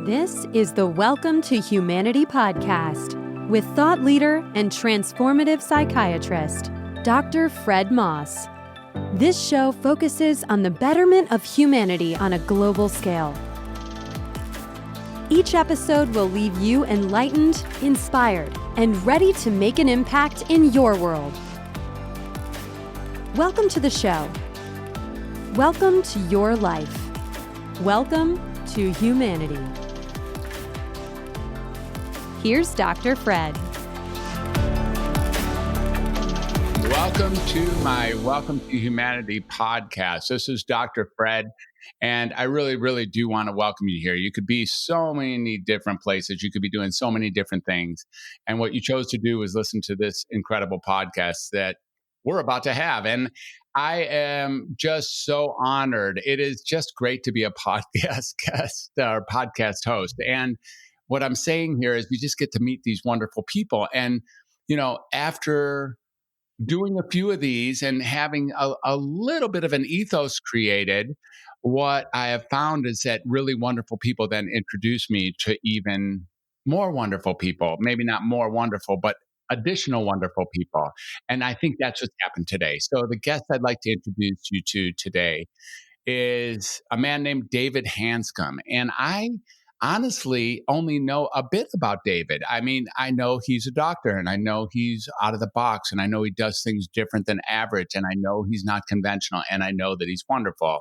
This is the Welcome to Humanity podcast with thought leader and transformative psychiatrist, Dr. Fred Moss. This show focuses on the betterment of humanity on a global scale. Each episode will leave you enlightened, inspired, and ready to make an impact in your world. Welcome to the show. Welcome to your life. Welcome to humanity. Here's Dr. Fred. Welcome to my Welcome to Humanity podcast. This is Dr. Fred, and I really do want to welcome you here. You could be so many different places. You could be doing so many different things. And what you chose to do was listen to this incredible podcast that we're about to have. And I am just so honored. It is just great to be a podcast guest or podcast host. And what I'm saying here is we just get to meet these wonderful people. And, after doing a few of these and having a little bit of an ethos created, what I have found is that really wonderful people then introduce me to even more wonderful people. Maybe not more wonderful, but additional wonderful people. And I think that's what's happened today. So the guest I'd like to introduce you to today is a man named David Hanscom. And I honestly only know a bit about David. I mean, I know he's a doctor, and I know he's out of the box, and I know he does things different than average, and I know he's not conventional, and I know that he's wonderful.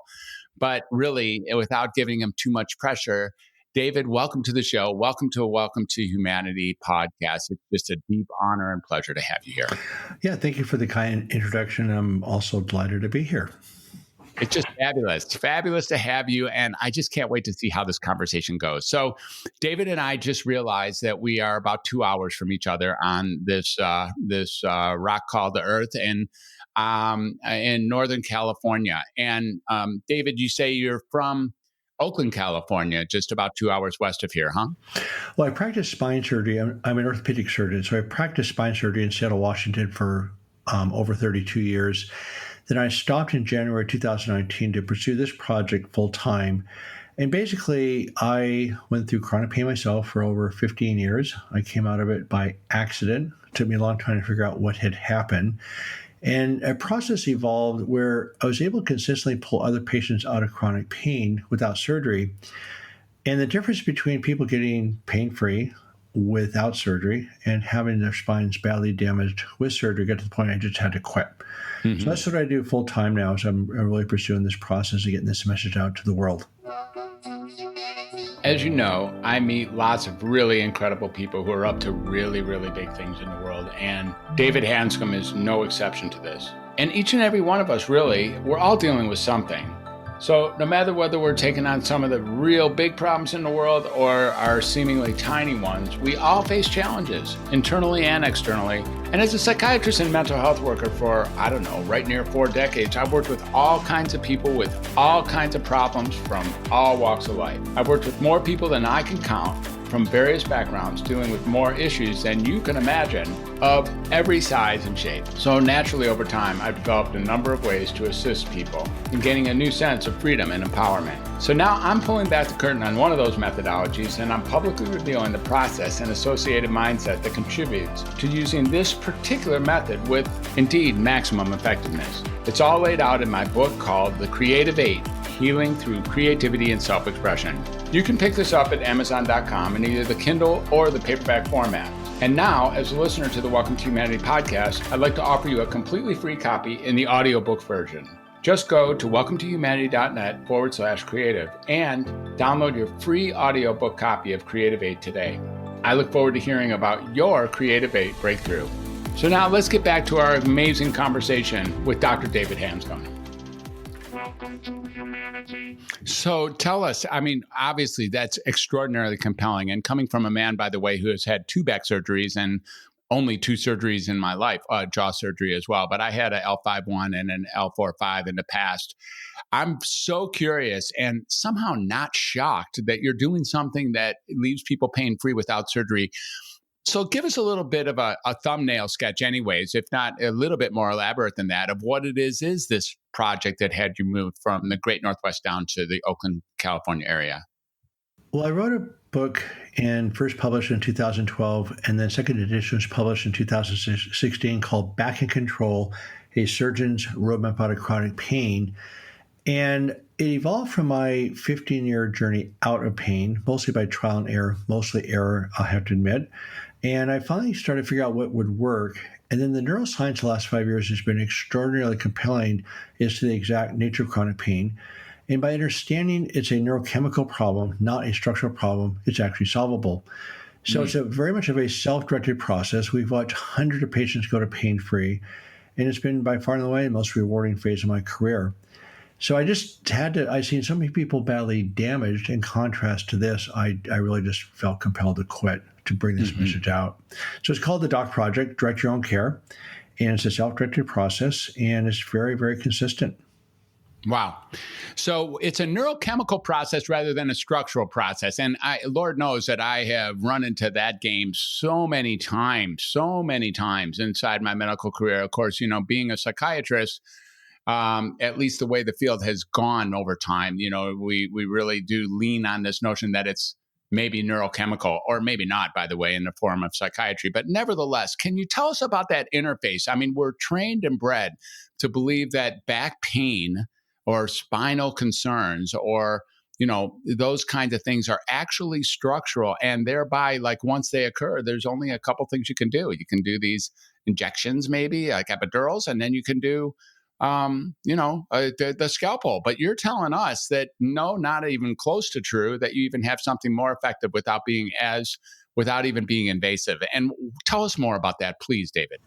But really, without giving him too much pressure, David, welcome to the show. Welcome to Humanity podcast. It's just a deep honor and pleasure to have you here. Yeah, thank you for the kind introduction. I'm also delighted to be here. It's just fabulous. It's fabulous to have you. And I just can't wait to see how this conversation goes. So David and I just realized that we are about 2 hours from each other on this rock called the Earth in Northern California. And David, you say you're from Oakland, California, just about 2 hours west of here, huh? Well, I practice spine surgery. I'm an orthopedic surgeon. So I practiced spine surgery in Seattle, Washington for over 32 years. Then I stopped in January 2019 to pursue this project full time. And basically, I went through chronic pain myself for over 15 years. I came out of it by accident. It took me a long time to figure out what had happened. And a process evolved where I was able to consistently pull other patients out of chronic pain without surgery. And the difference between people getting pain-free without surgery and having their spines badly damaged with surgery got to the point I just had to quit. Mm-hmm. So that's what I do full time now. So I'm really pursuing this process of getting this message out to the world. As you know, I meet lots of really incredible people who are up to really big things in the world. And David Hanscom is no exception to this. And each and every one of us, really, we're all dealing with something. So no matter whether we're taking on some of the real big problems in the world or our seemingly tiny ones, we all face challenges, internally and externally. And as a psychiatrist and mental health worker for, right near 4 decades, I've worked with all kinds of people with all kinds of problems from all walks of life. I've worked with more people than I can count from various backgrounds, dealing with more issues than you can imagine of every size and shape. So naturally, over time, I've developed a number of ways to assist people in gaining a new sense of freedom and empowerment. So now I'm pulling back the curtain on one of those methodologies, and I'm publicly revealing the process and associated mindset that contributes to using this particular method with, indeed, maximum effectiveness. It's all laid out in my book called The Creative 8, Healing Through Creativity and Self-Expression. You can pick this up at Amazon.com in either the Kindle or the paperback format. And now, as a listener to the Welcome to Humanity podcast, I'd like to offer you a completely free copy in the audiobook version. Just go to welcometohumanity.net/creative and download your free audiobook copy of Creative 8 today. I look forward to hearing about your Creative 8 breakthrough. So now let's get back to our amazing conversation with Dr. David Hanscom. So tell us, obviously that's extraordinarily compelling. And coming from a man, by the way, who has had 2 back surgeries and only 2 surgeries in my life, jaw surgery as well. But I had an L5-1 and an L4-5 in the past. I'm so curious and somehow not shocked that you're doing something that leaves people pain-free without surgery. So give us a little bit of a thumbnail sketch anyways, if not a little bit more elaborate than that, of what it is this project that had you moved from the Great Northwest down to the Oakland, California area. Well, I wrote a book and first published in 2012, and then second edition was published in 2016 called Back in Control, A Surgeon's Roadmap Out of Chronic Pain. And it evolved from my 15-year journey out of pain, mostly by trial and error, mostly error, I have to admit. And I finally started to figure out what would work. And then the neuroscience the last 5 years has been extraordinarily compelling as to the exact nature of chronic pain. And by understanding it's a neurochemical problem, not a structural problem, it's actually solvable. So it's a very much of a self-directed process. We've watched hundreds of patients go to pain-free, and it's been by far and away the most rewarding phase of my career. So I've seen so many people badly damaged. In contrast to this, I really just felt compelled to quit to bring this message out. So it's called the Doc Project, Direct Your Own Care. And it's a self-directed process, and it's very, very consistent. Wow. So it's a neurochemical process rather than a structural process. And Lord knows that I have run into that game so many times inside my medical career. Of course, being a psychiatrist, at least the way the field has gone over time, we really do lean on this notion that it's maybe neurochemical, or maybe not, by the way, in the form of psychiatry. But nevertheless, can you tell us about that interface? I mean, we're trained and bred to believe that back pain or spinal concerns or those kinds of things are actually structural, and thereby, like, once they occur, there's only a couple things you can do. You can do these injections, maybe like epidurals, and then you can do the scalpel. But you're telling us that no, not even close to true, that you even have something more effective without even being invasive. And tell us more about that, please, David.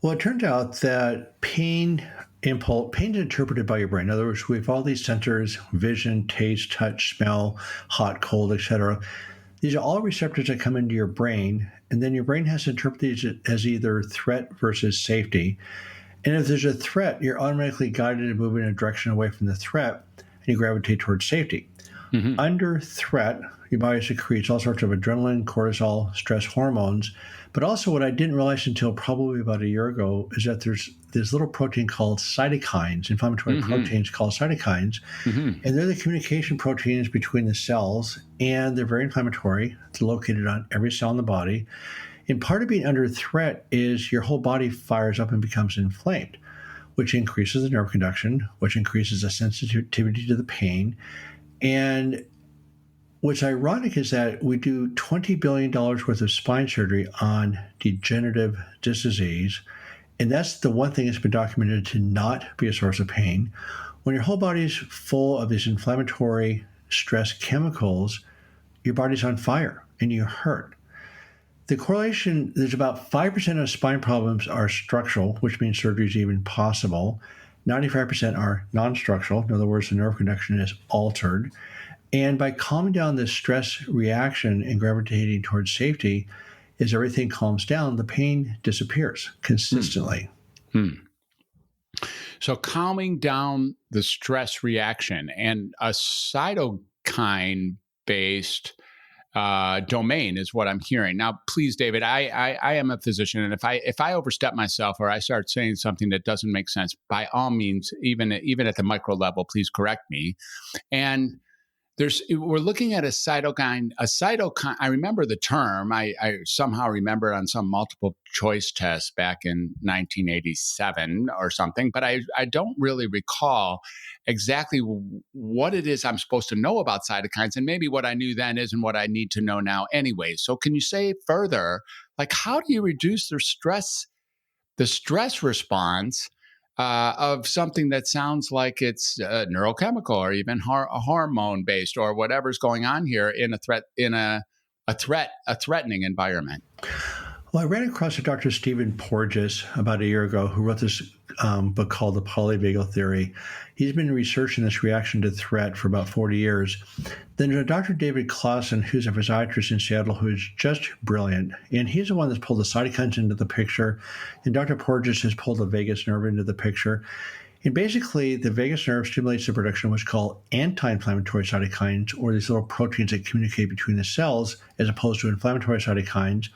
Well, it turns out that pain is interpreted by your brain. In other words, we have all these sensors: vision, taste, touch, smell, hot, cold, etc. These are all receptors that come into your brain, and then your brain has to interpret these as either threat versus safety. And if there's a threat, you're automatically guided to move in a direction away from the threat, and you gravitate towards safety. Under threat, your body secretes all sorts of adrenaline, cortisol, stress hormones. But also, what I didn't realize until probably about a year ago is that there's this little protein called cytokines, inflammatory proteins called cytokines. And they're the communication proteins between the cells, and they're very inflammatory. It's located on every cell in the body. And part of being under threat is your whole body fires up and becomes inflamed, which increases the nerve conduction, which increases the sensitivity to the pain. And what's ironic is that we do $20 billion worth of spine surgery on degenerative disc disease. And that's the one thing that's been documented to not be a source of pain. When your whole body is full of these inflammatory stress chemicals, your body's on fire and you hurt. The correlation, there's about 5% of spine problems are structural, which means surgery is even possible. 95% are non-structural. In other words, the nerve conduction is altered. And by calming down this stress reaction and gravitating towards safety, as everything calms down, the pain disappears consistently. So calming down the stress reaction and a cytokine-based domain is what I'm hearing. Now, please, David, I am a physician, and if I overstep myself or I start saying something that doesn't make sense, by all means, even at the micro level, please correct me. And we're looking at a cytokine. I remember the term. I somehow remember it on some multiple choice test back in 1987 or something, but I don't really recall exactly what it is I'm supposed to know about cytokines, and maybe what I knew then isn't what I need to know now anyway. So can you say further, like, how do you reduce the stress response of something that sounds like it's neurochemical or even hormone based or whatever's going on here in a threatening environment? Well, I ran across a Dr. Stephen Porges about a year ago who wrote this book called The Polyvagal Theory. He's been researching this reaction to threat for about 40 years. Then there's Dr. David Clausen, who's a physiatrist in Seattle, who is just brilliant. And he's the one that's pulled the cytokines into the picture. And Dr. Porges has pulled the vagus nerve into the picture. And basically, the vagus nerve stimulates the production of what's called anti-inflammatory cytokines, or these little proteins that communicate between the cells, as opposed to inflammatory cytokines.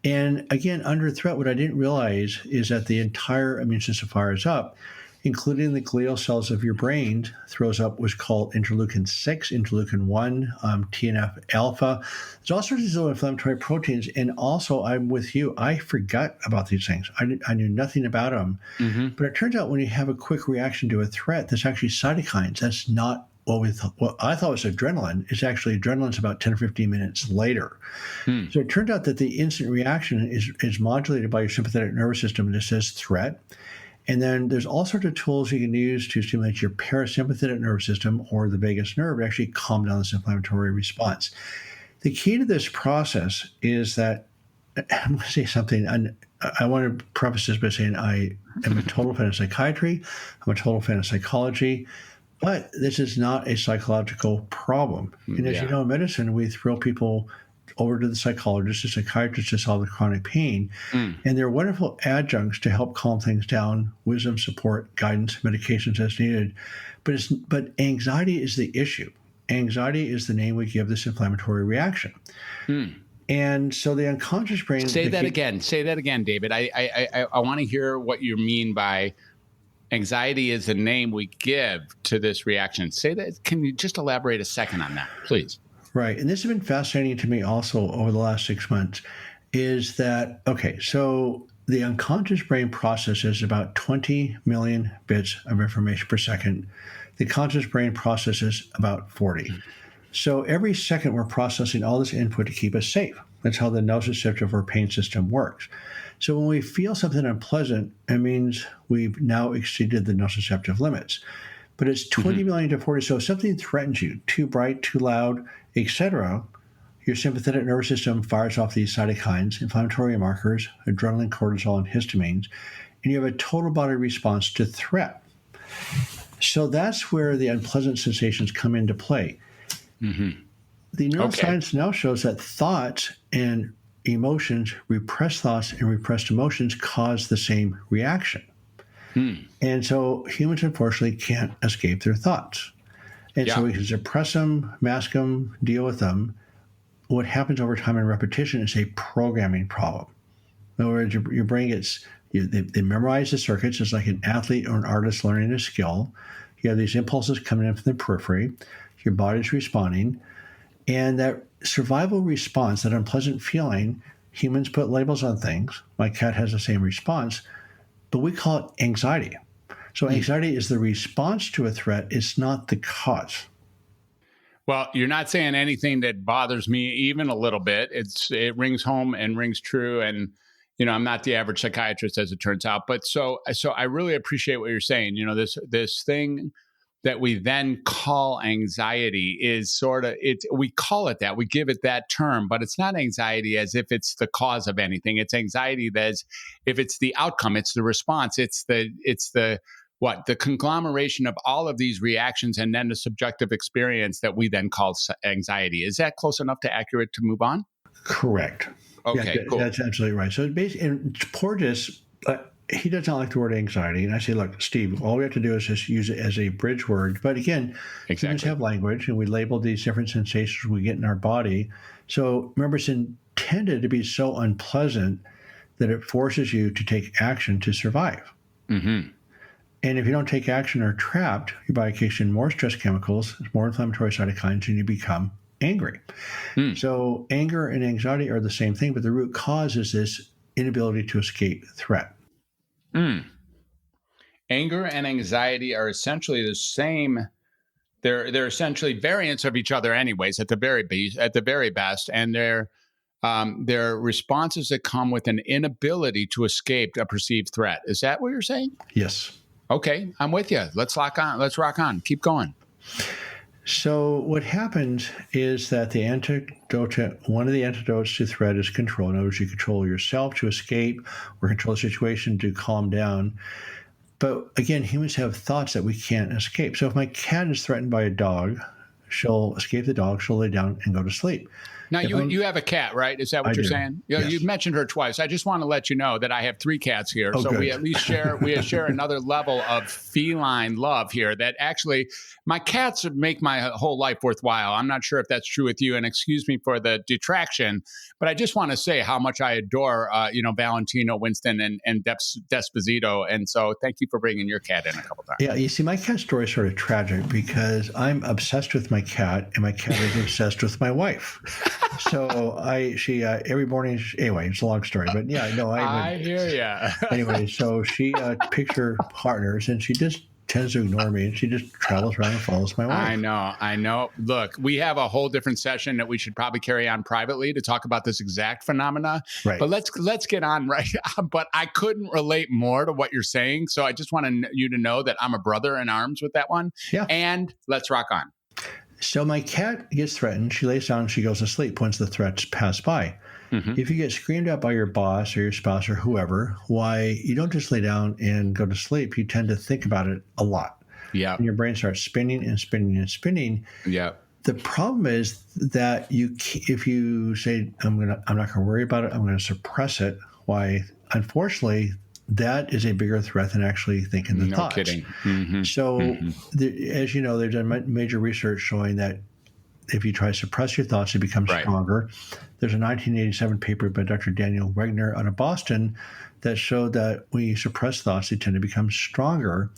And again, under threat, what I didn't realize is that the entire immune system fires up. including the glial cells of your brain, throws up what's called interleukin-6, interleukin-1, TNF-alpha. There's all sorts of these little inflammatory proteins. And also, I'm with you. I forgot about these things. I knew nothing about them. Mm-hmm. But it turns out when you have a quick reaction to a threat, that's actually cytokines. That's not what I thought was adrenaline. It's actually adrenaline's about 10 or 15 minutes later. So it turned out that the instant reaction is modulated by your sympathetic nervous system, and it says threat. And then there's all sorts of tools you can use to stimulate your parasympathetic nervous system or the vagus nerve to actually calm down this inflammatory response. The key to this process is that, I'm going to say something, and I want to preface this by saying I am a total fan of psychiatry. I'm a total fan of psychology. But this is not a psychological problem. And as you know, in medicine, we throw people over to the psychologist, the psychiatrist to solve the chronic pain. And they're wonderful adjuncts to help calm things down, wisdom, support, guidance, medications as needed. But anxiety is the issue. Anxiety is the name we give this inflammatory reaction. And so the unconscious brain... Say that again, David. I want to hear what you mean by anxiety is the name we give to this reaction. Say that. Can you just elaborate a second on that, please? Right. And this has been fascinating to me also over the last 6 months, is that, okay, so the unconscious brain processes about 20 million bits of information per second. The conscious brain processes about 40. So every second we're processing all this input to keep us safe. That's how the nociceptive or pain system works. So when we feel something unpleasant, it means we've now exceeded the nociceptive limits. But it's 20 million to 40. So if something threatens you, too bright, too loud, etc., your sympathetic nervous system fires off these cytokines, inflammatory markers, adrenaline, cortisol, and histamines, and you have a total body response to threat. So that's where the unpleasant sensations come into play. The neuroscience now shows that thoughts and emotions, repressed thoughts and repressed emotions, cause the same reaction. And so humans, unfortunately, can't escape their thoughts. And so we can suppress them, mask them, deal with them. What happens over time in repetition is a programming problem. In other words, your brain gets, they memorize the circuits. It's like an athlete or an artist learning a skill. You have these impulses coming in from the periphery. Your body's responding. And that survival response, that unpleasant feeling, humans put labels on things. My cat has the same response, but we call it anxiety. So anxiety is the response to a threat. It's not the cause. Well, you're not saying anything that bothers me even a little bit. It rings home and rings true. And, I'm not the average psychiatrist, as it turns out. But so I really appreciate what you're saying. This thing that we then call anxiety is we call it that, we give it that term, but it's not anxiety as if it's the cause of anything. It's anxiety as if it's the outcome, it's the response, it's the conglomeration of all of these reactions and then the subjective experience that we then call anxiety. Is that close enough to accurate to move on? Correct. Okay, yeah, cool. That's absolutely right. So basically, and Porges, he does not like the word anxiety. And I say, look, Steve, all we have to do is just use it as a bridge word. But again, humans have language, and we label these different sensations we get in our body. So remember, it's intended to be so unpleasant that it forces you to take action to survive. And if you don't take action or are trapped, your body kicks in more stress chemicals, more inflammatory cytokines, and you become angry. So anger and anxiety are the same thing, but the root cause is this inability to escape threat. Anger and anxiety are essentially the same. They're essentially variants of each other, anyways. At the very best, and they're responses that come with an inability to escape a perceived threat. Is that what you're saying? Yes. Okay, I'm with you. Let's rock on. Keep going. So what happens is that one of the antidotes to threat is control. In other words, you control yourself to escape or control the situation to calm down. But again, humans have thoughts that we can't escape. So if my cat is threatened by a dog, she'll escape the dog, she'll lay down and go to sleep. Now, you have a cat, right? Is that what you're saying? Yes. You've mentioned her twice. I just want to let you know that I have 3 cats here. Oh, so good. we at least share another level of feline love here that actually my cats make my whole life worthwhile. I'm not sure if that's true with you, and excuse me for the detraction, but I just want to say how much I adore, Valentino, Winston, and Desposito. And so thank you for bringing your cat in a couple times. Yeah, you see, my cat story is sort of tragic because I'm obsessed with my cat, and my cat is obsessed with my wife. So she every morning. Anyway, it's a long story, but yeah, no, I hear ya. Anyway, so she picks her partners, and she just tends to ignore me, and she just travels around and follows my wife. I know. Look, we have a whole different session that we should probably carry on privately to talk about this exact phenomena. Right. But let's get on right. But I couldn't relate more to what you're saying, so I just want you to know that I'm a brother in arms with that one. Yeah. And let's rock on. So my cat gets threatened. She lays down and she goes to sleep once the threats pass by. Mm-hmm. If you get screamed at by your boss or your spouse or whoever, why you don't just lay down and go to sleep. You tend to think about it a lot. Yeah. And your brain starts spinning and spinning and spinning. Yeah. The problem is that if you say, I'm not going to worry about it, I'm going to suppress it, why, unfortunately, that is a bigger threat than actually thinking the thoughts. No kidding. Mm-hmm. So, as you know, they've done major research showing that if you try to suppress your thoughts, they become stronger. There's a 1987 paper by Dr. Daniel Wegner out of Boston that showed that when you suppress thoughts, they tend to become stronger.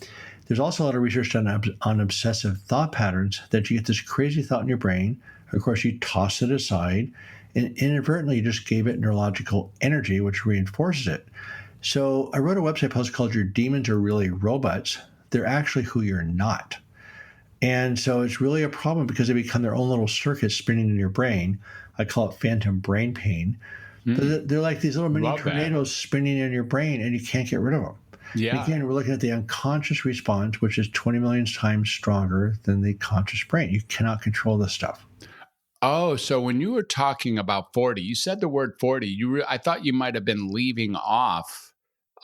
There's also a lot of research done on obsessive thought patterns that you get this crazy thought in your brain. Of course, you toss it aside, and inadvertently you just gave it neurological energy, which reinforces it. So I wrote a website post called Your Demons Are Really Robots. They're actually who you're not. And so it's really a problem because they become their own little circuits spinning in your brain. I call it phantom brain pain. But they're like these little mini tornadoes spinning in your brain, and you can't get rid of them. Yeah. And again, we're looking at the unconscious response, which is 20 million times stronger than the conscious brain. You cannot control this stuff. Oh, so when you were talking about 40, you said the word 40. I thought you might have been leaving off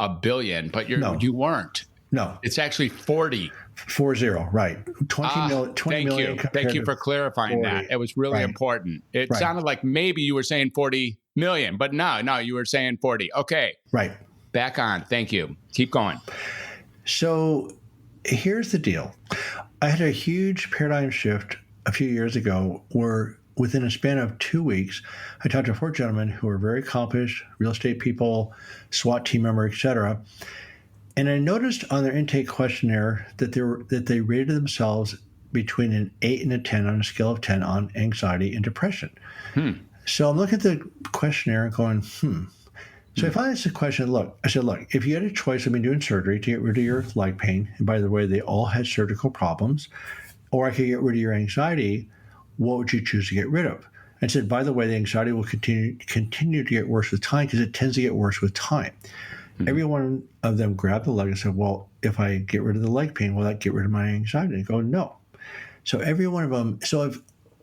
a billion, but you weren't. No. It's actually 40. 40, right. 20 million. Thank you for clarifying 40. That. It was really important. It sounded like maybe you were saying 40 million, but no, you were saying 40. Okay. Right. Back on. Thank you. Keep going. So here's the deal. I had a huge paradigm shift a few years ago where within a span of 2 weeks, I talked to 4 gentlemen who were very accomplished, real estate people, SWAT team member, etc. And I noticed on their intake questionnaire that they rated themselves between an 8 and a 10 on a scale of 10 on anxiety and depression. So I'm looking at the questionnaire and going, So if I asked the question, I said, if you had a choice of me doing surgery to get rid of your leg pain, and by the way, they all had surgical problems, or I could get rid of your anxiety, what would you choose to get rid of? I said, by the way, the anxiety will continue to get worse with time because it tends to get worse with time. Every one of them grabbed the leg and said, well, if I get rid of the leg pain, will that get rid of my anxiety? And I go, no. So every one of them,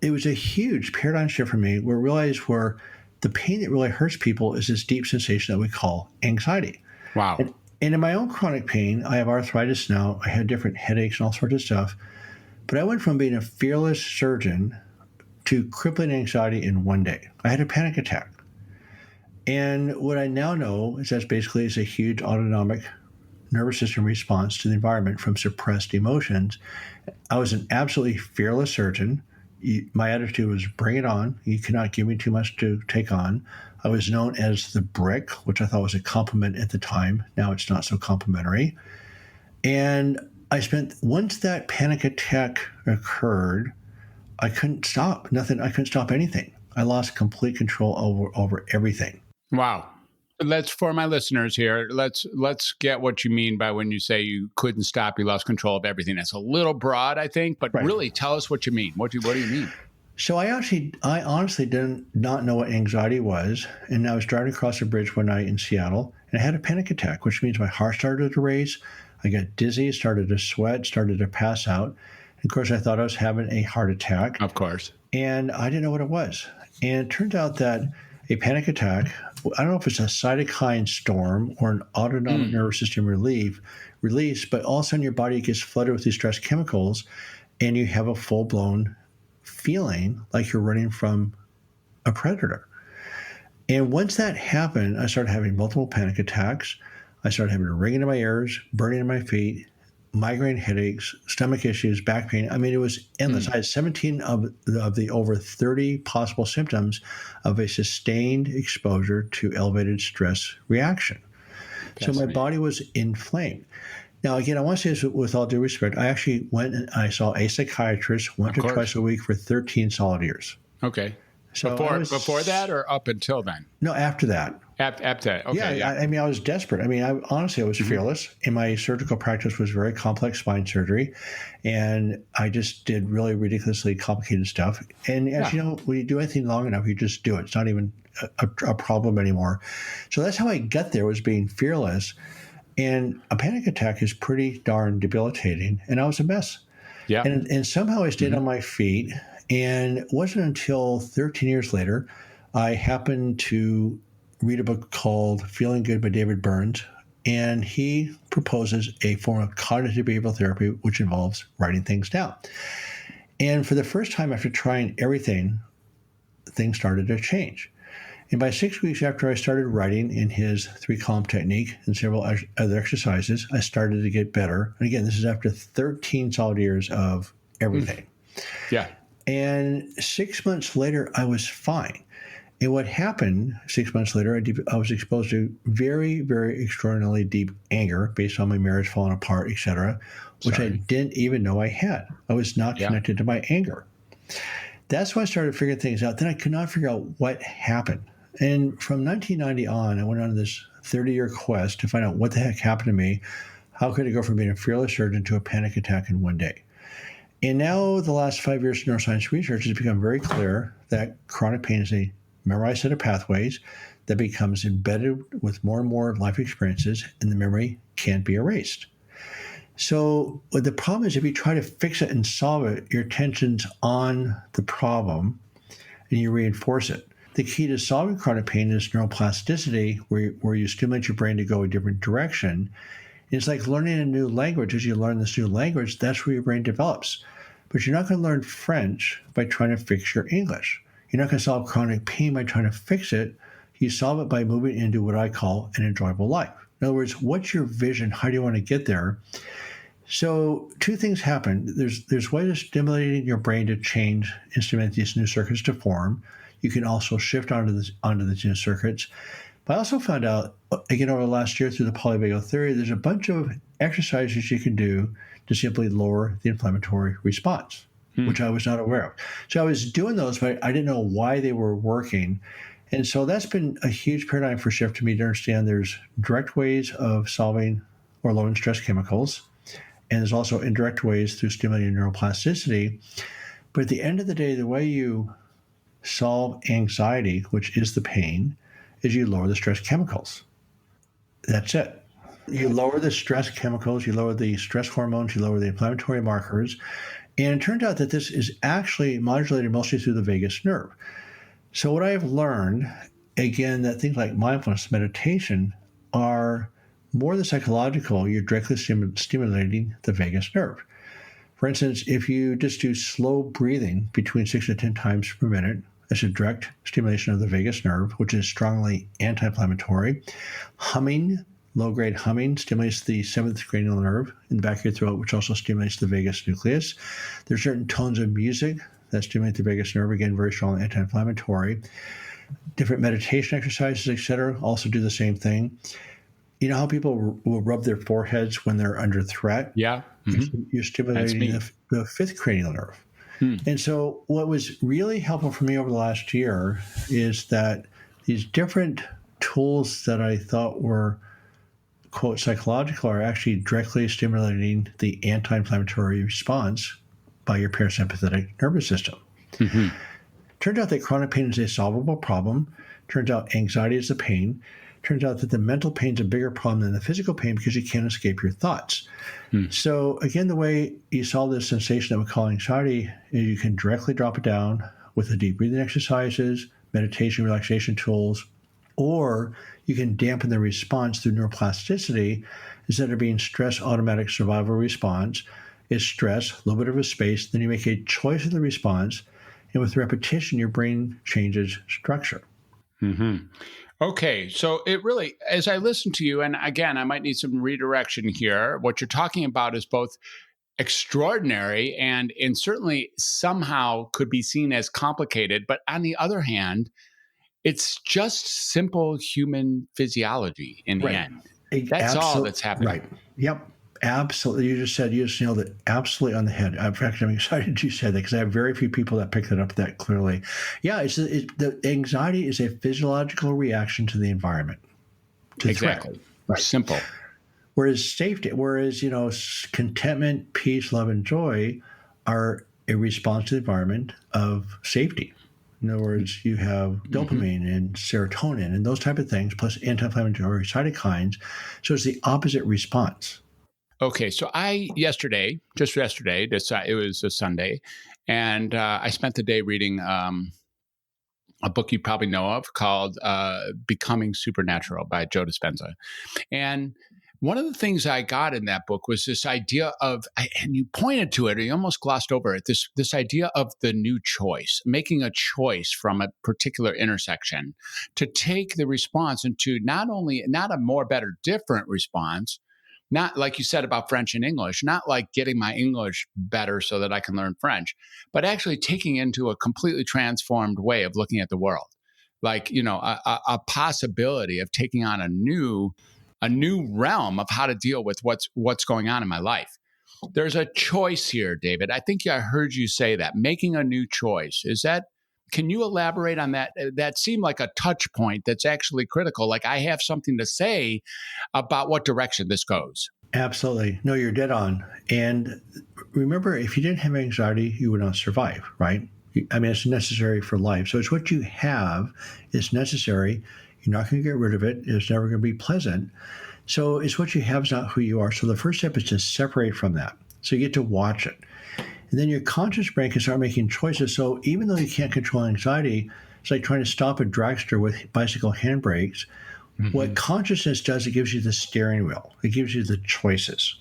it was a huge paradigm shift for me where I realized where the pain that really hurts people is this deep sensation that we call anxiety. Wow. And in my own chronic pain, I have arthritis now. I had different headaches and all sorts of stuff. But I went from being a fearless surgeon to crippling anxiety in one day. I had a panic attack. And what I now know is that basically it's a huge autonomic nervous system response to the environment from suppressed emotions. I was an absolutely fearless surgeon. My attitude was bring it on. You cannot give me too much to take on. I was known as the brick, which I thought was a compliment at the time. Now it's not so complimentary. And once that panic attack occurred, I couldn't stop nothing. I couldn't stop anything. I lost complete control over everything. Wow. For my listeners here, let's get what you mean by when you say you couldn't stop, you lost control of everything. That's a little broad, I think, but really tell us what you mean. What do you mean? So I honestly did not know what anxiety was. And I was driving across a bridge one night in Seattle and I had a panic attack, which means my heart started to race. I got dizzy, started to sweat, started to pass out. And of course, I thought I was having a heart attack. Of course. And I didn't know what it was. And it turned out that a panic attack, I don't know if it's a cytokine storm or an autonomic nervous system release, but all of a sudden your body gets flooded with these stress chemicals and you have a full-blown feeling like you're running from a predator. And once that happened, I started having multiple panic attacks. I started having a ringing in my ears, burning in my feet, migraine headaches, stomach issues, back pain. I mean, it was endless. I had 17 of the over 30 possible symptoms of a sustained exposure to elevated stress reaction. So my body was inflamed. Now, again, I want to say this with all due respect. I actually went and I saw a psychiatrist once or twice a week for 13 solid years. Okay. So before that or up until then? No, after that. After that. Okay. Yeah. I mean, I was desperate. I mean, I was fearless. And my surgical practice was very complex spine surgery. And I just did really ridiculously complicated stuff. And as you know, when you do anything long enough, you just do it. It's not even a problem anymore. So that's how I got there, was being fearless. And a panic attack is pretty darn debilitating. And I was a mess. Yeah. And somehow I stayed on my feet. And it wasn't until 13 years later, I happened to read a book called Feeling Good by David Burns. And he proposes a form of cognitive behavioral therapy, which involves writing things down. And for the first time after trying everything, things started to change. And by 6 weeks after I started writing in his 3-column technique and several other exercises, I started to get better. And again, this is after 13 solid years of everything. Yeah. And 6 months later, I was fine. And what happened 6 months later, I was exposed to very, very extraordinarily deep anger based on my marriage falling apart, etc., which I didn't even know I had. I was not connected to my anger. That's when I started figuring things out. Then I could not figure out what happened. And from 1990 on, I went on this 30-year quest to find out what the heck happened to me. How could I go from being a fearless surgeon to a panic attack in one day? And now the last 5 years of neuroscience research has become very clear that chronic pain is a memorized set of pathways that becomes embedded with more and more life experiences, and the memory can't be erased. So the problem is if you try to fix it and solve it, your attention's on the problem and you reinforce it. The key to solving chronic pain is neuroplasticity, where you stimulate your brain to go a different direction. It's like learning a new language. As you learn this new language, that's where your brain develops. But you're not going to learn French by trying to fix your English. You're not going to solve chronic pain by trying to fix it. You solve it by moving into what I call an enjoyable life. In other words, what's your vision? How do you want to get there? So two things happen. There's ways of stimulating your brain to change and stimulate these new circuits to form. You can also shift onto the new circuits. But I also found out, again, over the last year through the polyvagal theory, there's a bunch of exercises you can do to simply lower the inflammatory response, which I was not aware of. So I was doing those, but I didn't know why they were working. And so that's been a huge paradigm for shift to me to understand there's direct ways of solving or lowering stress chemicals. And there's also indirect ways through stimulating neuroplasticity. But at the end of the day, the way you solve anxiety, which is the pain, is you lower the stress chemicals. That's it. You lower the stress chemicals, you lower the stress hormones, you lower the inflammatory markers. And it turned out that this is actually modulated mostly through the vagus nerve. So what I have learned, again, that things like mindfulness, meditation are more than psychological. You're directly stimulating the vagus nerve. For instance, if you just do slow breathing between 6 to 10 times per minute, that's a direct stimulation of the vagus nerve, which is strongly anti-inflammatory. Humming, low-grade humming, stimulates the 7th cranial nerve in the back of your throat, which also stimulates the vagus nucleus. There's certain tones of music that stimulate the vagus nerve, again, very strongly anti-inflammatory. Different meditation exercises, etc., also do the same thing. You know how people will rub their foreheads when they're under threat? Yeah. Mm-hmm. You're stimulating the 5th cranial nerve. And so what was really helpful for me over the last year is that these different tools that I thought were, quote, psychological are actually directly stimulating the anti-inflammatory response by your parasympathetic nervous system. Mm-hmm. Turns out that chronic pain is a solvable problem. Turns out anxiety is the pain. Turns out that the mental pain is a bigger problem than the physical pain because you can't escape your thoughts. So again, the way you solve this sensation that we call anxiety is you can directly drop it down with the deep breathing exercises, meditation, relaxation tools, or you can dampen the response through neuroplasticity. Instead of being stress, automatic survival response, it's stress, a little bit of a space, then you make a choice of the response, And with repetition, your brain changes structure. Mm-hmm. Okay, so it really, as I listen to you, and again, I might need some redirection here. What you're talking about is both extraordinary and certainly somehow could be seen as complicated. But on the other hand, it's just simple human physiology in the end. That's all that's happening. Right. Yep. Absolutely. You just nailed it absolutely on the head. In fact, I'm excited you said that because I have very few people that pick that up that clearly. Yeah, the anxiety is a physiological reaction to the environment. Exactly. Right. Simple. Whereas contentment, peace, love, and joy are a response to the environment of safety. In other words, you have dopamine and serotonin and those type of things, plus anti-inflammatory cytokines. So it's the opposite response. Okay, so yesterday, it was a Sunday, and I spent the day reading a book you probably know of called Becoming Supernatural by Joe Dispenza. And one of the things I got in that book was this idea of, and you pointed to it, or you almost glossed over it, this idea of the new choice, making a choice from a particular intersection to take the response into not a more, better, different response, not like you said about French and English, not like getting my English better so that I can learn French, but actually taking into a completely transformed way of looking at the world. Like, a possibility of taking on a new realm of how to deal with what's going on in my life. There's a choice here, David. I think I heard you say that, making a new choice. Can you elaborate on that? That seemed like a touch point that's actually critical. Like I have something to say about what direction this goes. Absolutely. No, you're dead on. And remember, if you didn't have anxiety, you would not survive, right? I mean, it's necessary for life. So it's what you have is necessary. You're not going to get rid of it. It's never going to be pleasant. So it's what you have is not who you are. So the first step is to separate from that. So you get to watch it. And then your conscious brain can start making choices. So even though you can't control anxiety, it's like trying to stop a dragster with bicycle handbrakes. What consciousness does, it gives you the steering wheel. It gives you the choices.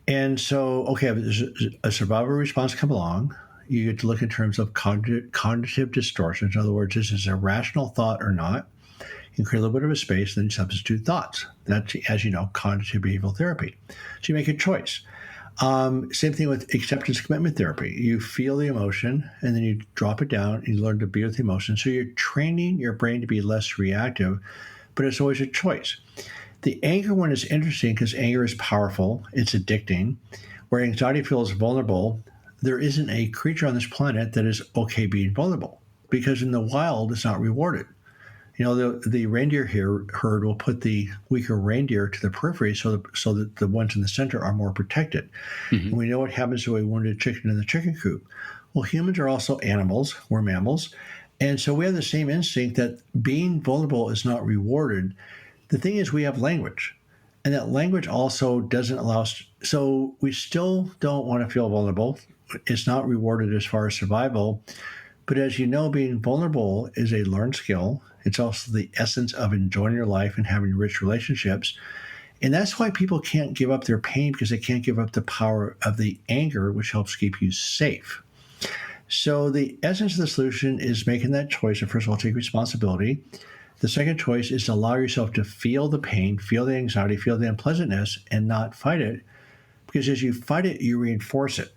And so, okay, there's a survival response come along. You get to look in terms of cognitive distortions. In other words, is this a rational thought or not? You can create a little bit of a space, then you substitute thoughts. That's, as you know, cognitive behavioral therapy. So you make a choice. Same thing with acceptance commitment therapy. You feel the emotion, and then you drop it down, and you learn to be with the emotion. So you're training your brain to be less reactive, but it's always a choice. The anger one is interesting because anger is powerful. It's addicting. Where anxiety feels vulnerable, there isn't a creature on this planet that is okay being vulnerable because in the wild, it's not rewarded. The reindeer herd will put the weaker reindeer to the periphery so that the ones in the center are more protected. And we know what happens to a wounded chicken in the chicken coop. Well, humans are also animals. We're mammals. And so we have the same instinct that being vulnerable is not rewarded. The thing is we have language. And that language also doesn't allow us. So we still don't want to feel vulnerable. It's not rewarded as far as survival. But as you know, being vulnerable is a learned skill. It's also the essence of enjoying your life and having rich relationships. And that's why people can't give up their pain because they can't give up the power of the anger, which helps keep you safe. So the essence of the solution is making that choice. And first of all, take responsibility. The second choice is to allow yourself to feel the pain, feel the anxiety, feel the unpleasantness, and not fight it. Because as you fight it, you reinforce it.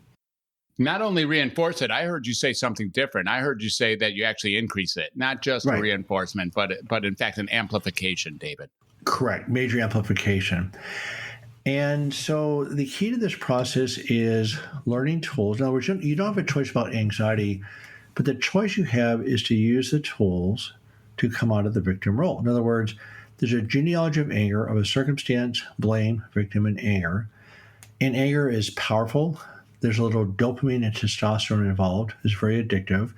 Not only reinforce it, I heard you say something different. I heard you say that you actually increase it, not just a reinforcement, but in fact an amplification, David. Correct. Major amplification. And so the key to this process is learning tools. In other words, you don't have a choice about anxiety, but the choice you have is to use the tools to come out of the victim role. In other words, there's a genealogy of anger, of a circumstance, blame, victim, and anger. And anger is powerful. There's a little dopamine and testosterone involved. It's very addictive.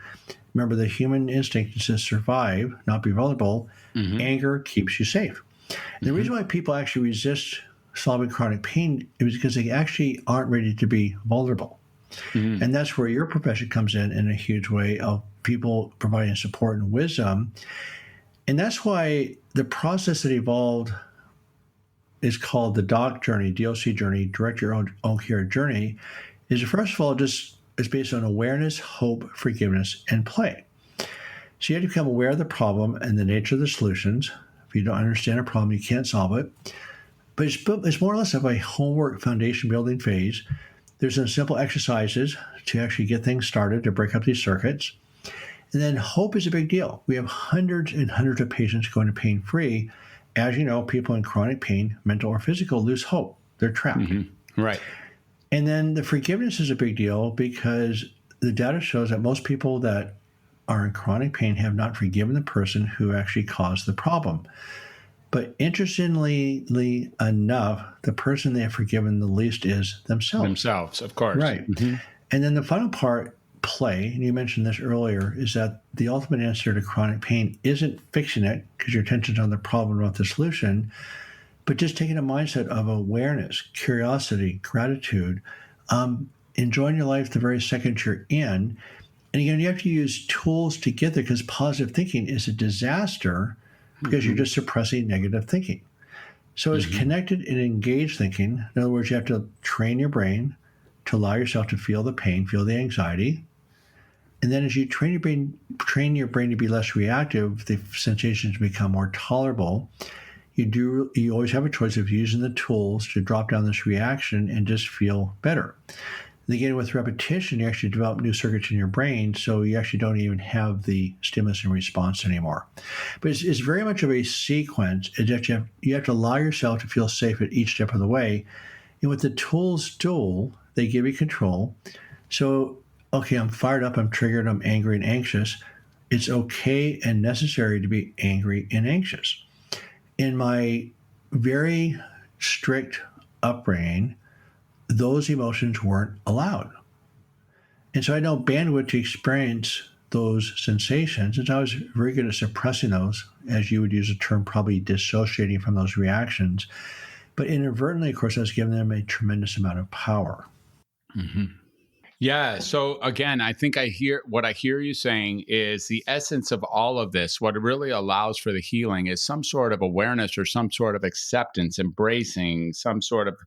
Remember, the human instinct is to survive, not be vulnerable. Anger keeps you safe. And the reason why people actually resist solving chronic pain is because they actually aren't ready to be vulnerable. And that's where your profession comes in a huge way of people providing support and wisdom. And that's why the process that evolved is called the DOC journey, DOC journey, direct your own care journey, is first of all, just is based on awareness, hope, forgiveness, and play. So you have to become aware of the problem and the nature of the solutions. If you don't understand a problem, you can't solve it. But it's more or less of a homework foundation building phase. There's some simple exercises to actually get things started, to break up these circuits. And then hope is a big deal. We have hundreds and hundreds of patients going to pain-free. As you know, people in chronic pain, mental or physical, lose hope. They're trapped. Mm-hmm. Right. And then the forgiveness is a big deal because the data shows that most people that are in chronic pain have not forgiven the person who actually caused the problem. But interestingly enough, the person they have forgiven the least is themselves. Themselves, of course. Right. Mm-hmm. And then the final part, play, and you mentioned this earlier, is that the ultimate answer to chronic pain isn't fixing it because your attention's on the problem, not the solution, but just taking a mindset of awareness, curiosity, gratitude, enjoying your life the very second you're in. And again, you have to use tools to get there because positive thinking is a disaster because you're just suppressing negative thinking. So it's connected and engaged thinking. In other words, you have to train your brain to allow yourself to feel the pain, feel the anxiety. And then as you train your brain to be less reactive, the sensations become more tolerable. You always have a choice of using the tools to drop down this reaction and just feel better. And again, with repetition, you actually develop new circuits in your brain, so you actually don't even have the stimulus and response anymore. But it's very much of a sequence. It's that you have to allow yourself to feel safe at each step of the way. And what the tools do, they give you control. So, okay, I'm fired up, I'm triggered, I'm angry and anxious. It's okay and necessary to be angry and anxious. In my very strict upbringing, those emotions weren't allowed. And so I had no bandwidth to experience those sensations. And I was very good at suppressing those, as you would use the term, probably dissociating from those reactions. But inadvertently, of course, I was giving them a tremendous amount of power. Mm-hmm. Yeah. So again, I think what I hear you saying is the essence of all of this. What it really allows for the healing is some sort of awareness or some sort of acceptance, embracing some sort of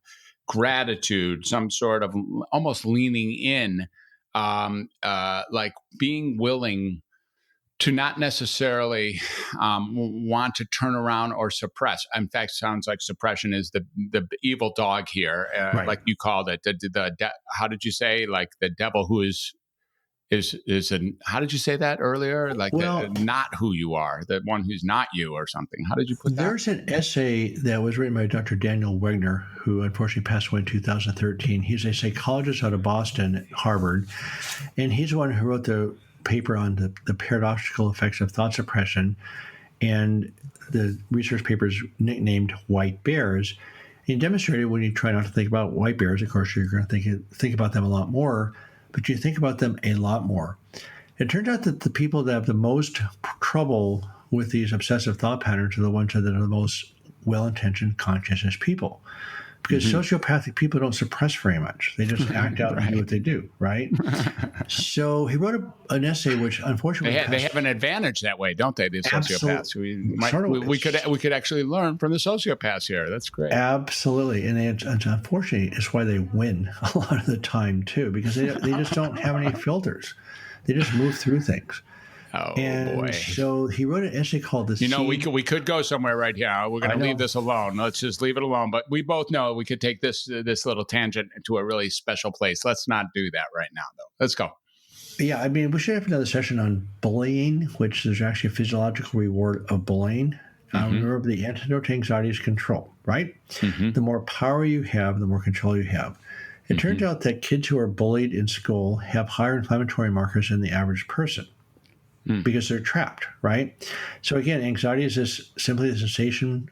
gratitude, some sort of almost leaning in, like being willing to not necessarily want to turn around or suppress. In fact, sounds like suppression is the evil dog here, Right. like you called it. How did you say? Like the devil who is how did you say that earlier? Like not who you are, the one who's not you or something. How did you put that? There's an essay that was written by Dr. Daniel Wegner, who unfortunately passed away in 2013. He's a psychologist out of Boston at Harvard, and he's the one who wrote the paper on the paradoxical effects of thought suppression, and the research paper is nicknamed White Bears. He demonstrated when you try not to think about white bears, of course, you're going to think about them a lot more, but you think about them a lot more. It turns out that the people that have the most trouble with these obsessive thought patterns are the ones that are the most well-intentioned, conscientious people. Because sociopathic people don't suppress very much. They just act out and do what they do, right? So he wrote an essay, which unfortunately they have an advantage that way, don't they? The sociopaths. We could actually learn from the sociopaths here. That's great. Absolutely, and unfortunately, it's why they win a lot of the time too, because they just don't have any filters. They just move through things. Oh, and boy. So he wrote an essay called "The Seed." We could go somewhere right here. We're going to leave this alone. Let's just leave it alone. But we both know we could take this little tangent to a really special place. Let's not do that right now, though. Let's go. Yeah, I mean, we should have another session on bullying, which there's actually a physiological reward of bullying. Remember, the antidote to anxiety is control, right? The more power you have, the more control you have. It turns out that kids who are bullied in school have higher inflammatory markers than the average person. Because they're trapped, right? So again, anxiety is simply the sensation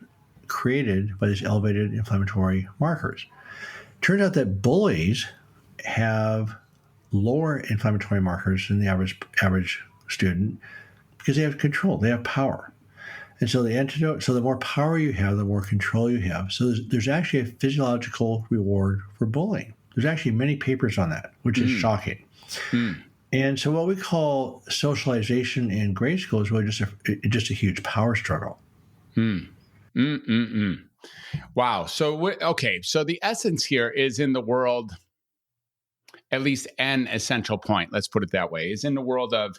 created by these elevated inflammatory markers. Turns out that bullies have lower inflammatory markers than the average student because they have control, they have power. And so the more power you have, the more control you have. So there's actually a physiological reward for bullying. There's actually many papers on that, which is shocking. And so what we call socialization in grade school is really just a huge power struggle. Wow. So, so the essence here is in the world. at least an essential point, let's put it that way, is in the world of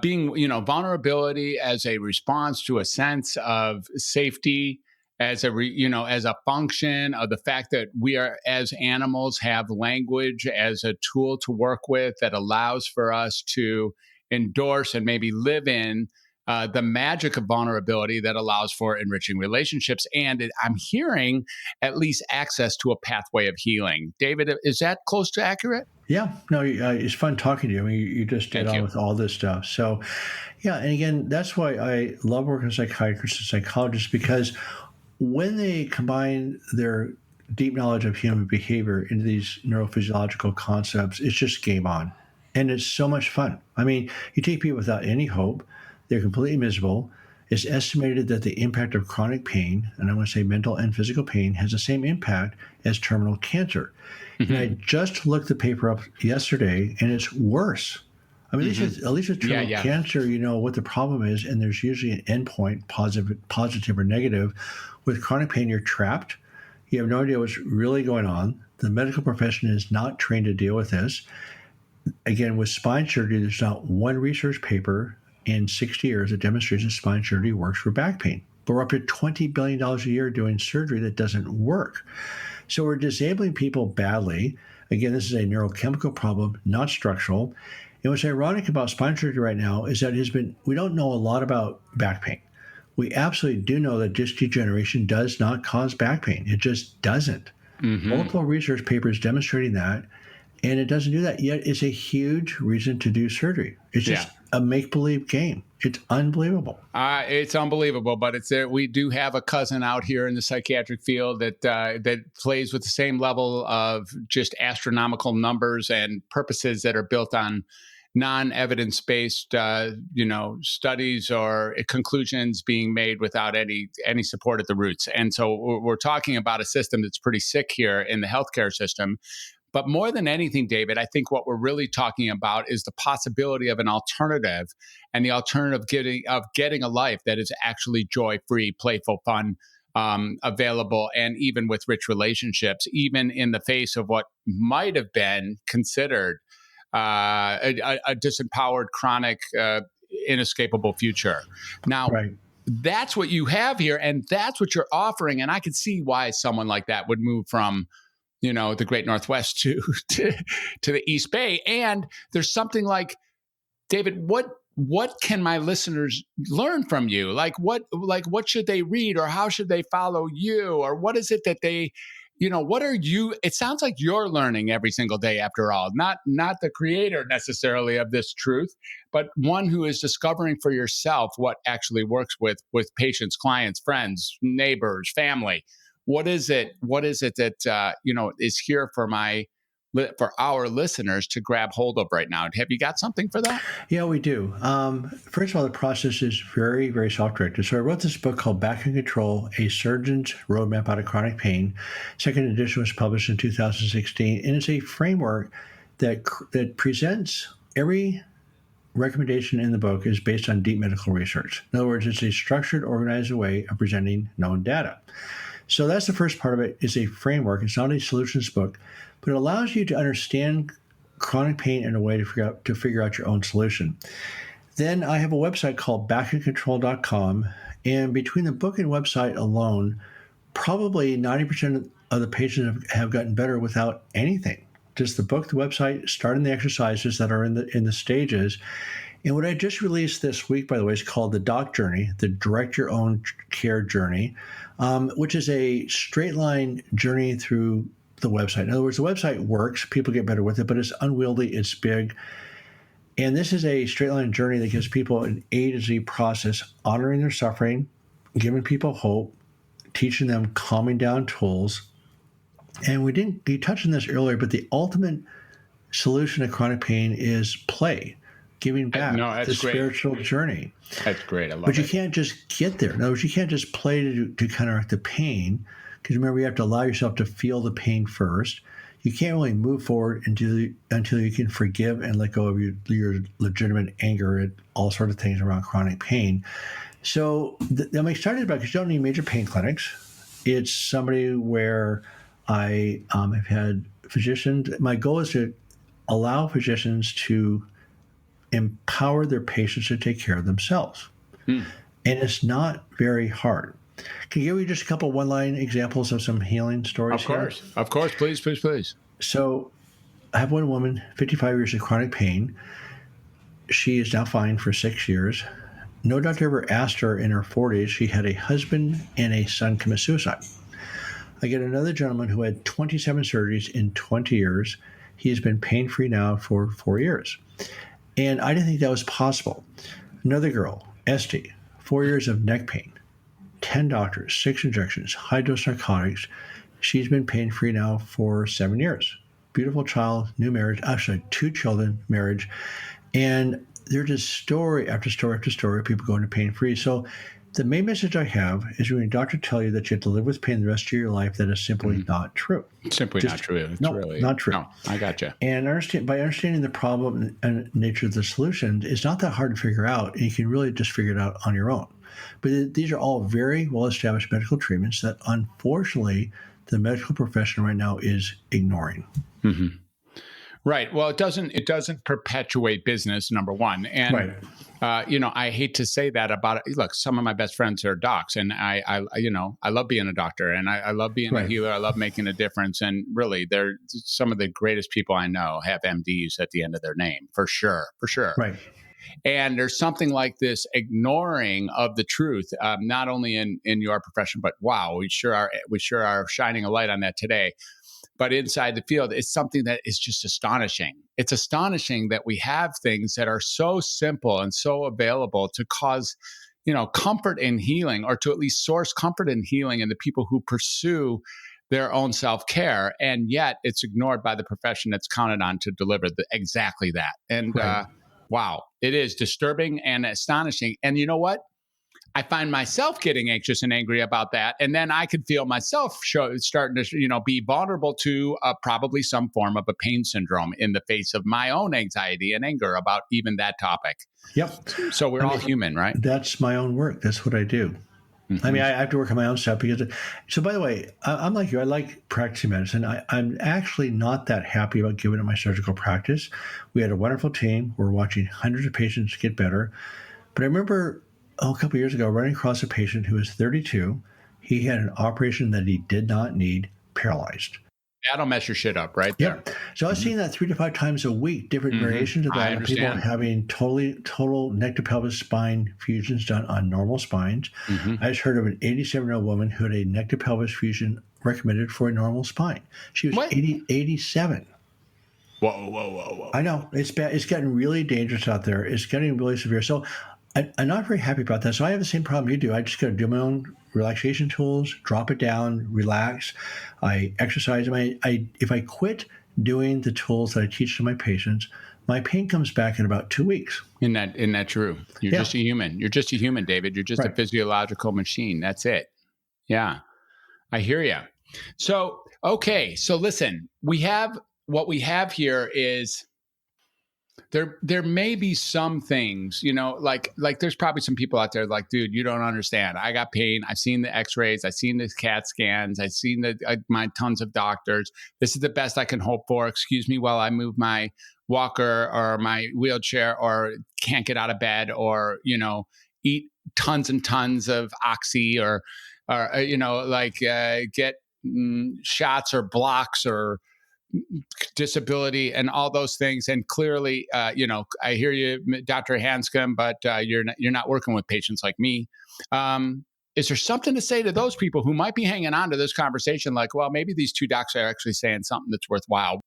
being, vulnerability as a response to a sense of safety, as as a function of the fact that we are, as animals, have language as a tool to work with that allows for us to endorse and maybe live in the magic of vulnerability that allows for enriching relationships. And I'm hearing at least access to a pathway of healing. David, is that close to accurate? Yeah, no, it's fun talking to you. I mean, you just get on with all this stuff. So, yeah, and again, that's why I love working with psychiatrists and psychologists, because when they combine their deep knowledge of human behavior into these neurophysiological concepts, it's just game on. And it's so much fun. I mean, you take people without any hope, they're completely miserable. It's estimated that the impact of chronic pain, and I want to say mental and physical pain, has the same impact as terminal cancer. Mm-hmm. And I just looked the paper up yesterday, and it's worse. I mean, at least with terminal cancer, you know what the problem is, and there's usually an endpoint, positive or negative. With chronic pain, you're trapped. You have no idea what's really going on. The medical profession is not trained to deal with this. Again, with spine surgery, there's not one research paper in 60 years that demonstrates that spine surgery works for back pain. But we're up to $20 billion a year doing surgery that doesn't work. So we're disabling people badly. Again, this is a neurochemical problem, not structural. And what's ironic about spine surgery right now is that we don't know a lot about back pain. We absolutely do know that disc degeneration does not cause back pain. It just doesn't. Mm-hmm. Multiple research papers demonstrating that, and it doesn't do that. Yet it's a huge reason to do surgery. It's just a make-believe game. It's unbelievable. It's unbelievable, but we do have a cousin out here in the psychiatric field that plays with the same level of just astronomical numbers and purposes that are built on non-evidence-based, studies or conclusions being made without any support at the roots. And so we're talking about a system that's pretty sick here in the healthcare system. But more than anything, David, I think what we're really talking about is the possibility of an alternative, and the alternative of getting a life that is actually joy-free, playful, fun, available, and even with rich relationships, even in the face of what might have been considered a disempowered, chronic, inescapable future. Now, that's what you have here, and that's what you're offering. And I could see why someone like that would move from the Great Northwest to the East Bay. And there's something like, David, what can my listeners learn from you? Like what should they read, or how should they follow you? Or what is it that they, what are you? It sounds like you're learning every single day after all, not the creator necessarily of this truth, but one who is discovering for yourself what actually works with patients, clients, friends, neighbors, family. What is it that, is here for our listeners to grab hold of right now? Have you got something for that? Yeah, we do. First of all, the process is very, very self-directed. So I wrote this book called Back in Control, A Surgeon's Roadmap Out of Chronic Pain. Second edition was published in 2016. And it's a framework that presents every recommendation in the book is based on deep medical research. In other words, it's a structured, organized way of presenting known data. So that's the first part of it, is a framework. It's not a solutions book, but it allows you to understand chronic pain in a way to figure out your own solution. Then I have a website called backincontrol.com, and between the book and website alone, probably 90% of the patients have gotten better without anything. Just the book, the website, starting the exercises that are in the stages. And what I just released this week, by the way, is called the Doc Journey, the Direct Your Own Care Journey, which is a straight line journey through the website. In other words, the website works, people get better with it, but it's unwieldy, it's big. And this is a straight line journey that gives people an A to Z process, honoring their suffering, giving people hope, teaching them calming down tools. And you touched on this earlier, but the ultimate solution to chronic pain is play. Giving back, the spiritual journey. That's great. I love it. But you can't just get there. In other words, you can't just play to counteract the pain, because remember, you have to allow yourself to feel the pain first. You can't really move forward until you can forgive and let go of your legitimate anger at all sorts of things around chronic pain. So I'm excited about it, because you don't need major pain clinics. It's somebody where I have had physicians. My goal is to allow physicians to empower their patients to take care of themselves. And it's not very hard. Can you give me just a couple one-line examples of some healing stories? Of course. Please. So I have one woman, 55 years of chronic pain. She is now fine for 6 years. No doctor ever asked her in her 40s. She had a husband and a son commit suicide. I get another gentleman who had 27 surgeries in 20 years. He has been pain-free now for 4 years. And I didn't think that was possible. Another girl, Esty, 4 years of neck pain, 10 doctors, 6 injections, high-dose narcotics. She's been pain-free now for 7 years. Beautiful child, new marriage, actually 2 children, marriage. And there's just story after story after story of people going to pain-free. So the main message I have is when a doctor tells you that you have to live with pain the rest of your life, that is simply not true. Not true. It's not true. No, I gotcha. And by understanding the problem and nature of the solution, it's not that hard to figure out, and you can really just figure it out on your own. But these are all very well-established medical treatments that, unfortunately, the medical profession right now is ignoring. Mm-hmm. Right. Well, it doesn't perpetuate business, number one. And, I hate to say that about it. Look, some of my best friends are docs, and I love being a doctor, and I love being a healer. I love making a difference. And really, they're some of the greatest people I know have MDs at the end of their name, for sure. Right. And there's something like this ignoring of the truth, not only in your profession, but wow, we sure are shining a light on that today. But inside the field, it's something that is just astonishing. It's astonishing that we have things that are so simple and so available to cause, comfort and healing, or to at least source comfort and healing in the people who pursue their own self-care. And yet it's ignored by the profession that's counted on to deliver exactly that. And wow, it is disturbing and astonishing. And you know what? I find myself getting anxious and angry about that. And then I could feel myself starting to, be vulnerable to probably some form of a pain syndrome in the face of my own anxiety and anger about even that topic. Yep. So we're all human, right? That's my own work. That's what I do. Mm-hmm. I mean, I have to work on my own stuff so by the way, I'm like you. I like practicing medicine. I'm actually not that happy about giving up my surgical practice. We had a wonderful team. We're watching hundreds of patients get better. But I remember a couple of years ago, running across a patient who was 32. He had an operation that he did not need, paralyzed. That'll mess your shit up right there. Yep. So I was seeing that 3 to 5 times a week, different variations of that. People having total neck to pelvis spine fusions done on normal spines. Mm-hmm. I just heard of an 87-year-old woman who had a neck to pelvis fusion recommended for a normal spine. She was 87. Whoa. I know. It's bad. It's getting really dangerous out there. It's getting really severe. So I'm not very happy about that. So I have the same problem you do. I just got to do my own relaxation tools, drop it down, relax. I exercise. If I quit doing the tools that I teach to my patients, my pain comes back in about 2 weeks. Isn't that true? You're just a human. You're just a human, David. You're just a physiological machine. That's it. Yeah. I hear you. So, okay. So listen, what we have here is there may be some things, like there's probably some people out there like, dude, you don't understand. I got pain. I've seen the x-rays. I've seen the CAT scans. I've seen my tons of doctors. This is the best I can hope for. Excuse me while I move my walker or my wheelchair, or can't get out of bed, or, eat tons and tons of oxy, or get shots or blocks or disability and all those things. And clearly, I hear you, Dr. Hanscom, but you're not working with patients like me. Is there something to say to those people who might be hanging on to this conversation? Like, well, maybe these two docs are actually saying something that's worthwhile.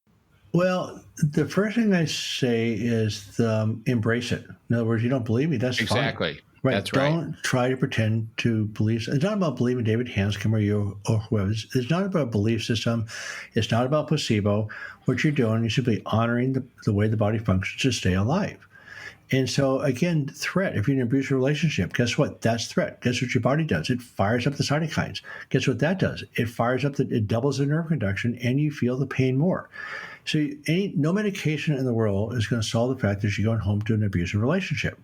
Well, the first thing I say is embrace it. In other words, you don't believe me. That's exactly. Fine. Right. That's right. Don't try to pretend to believe. It's not about believing David Hanscom or you or whoever. It's not about a belief system. It's not about placebo. What you're doing, you're simply honoring the way the body functions to stay alive. And so, again, threat. If you're in an abusive relationship, guess what? That's threat. Guess what your body does? It fires up the cytokines. Guess what that does? It doubles the nerve conduction, and you feel the pain more. So no medication in the world is going to solve the fact that you're going home to an abusive relationship.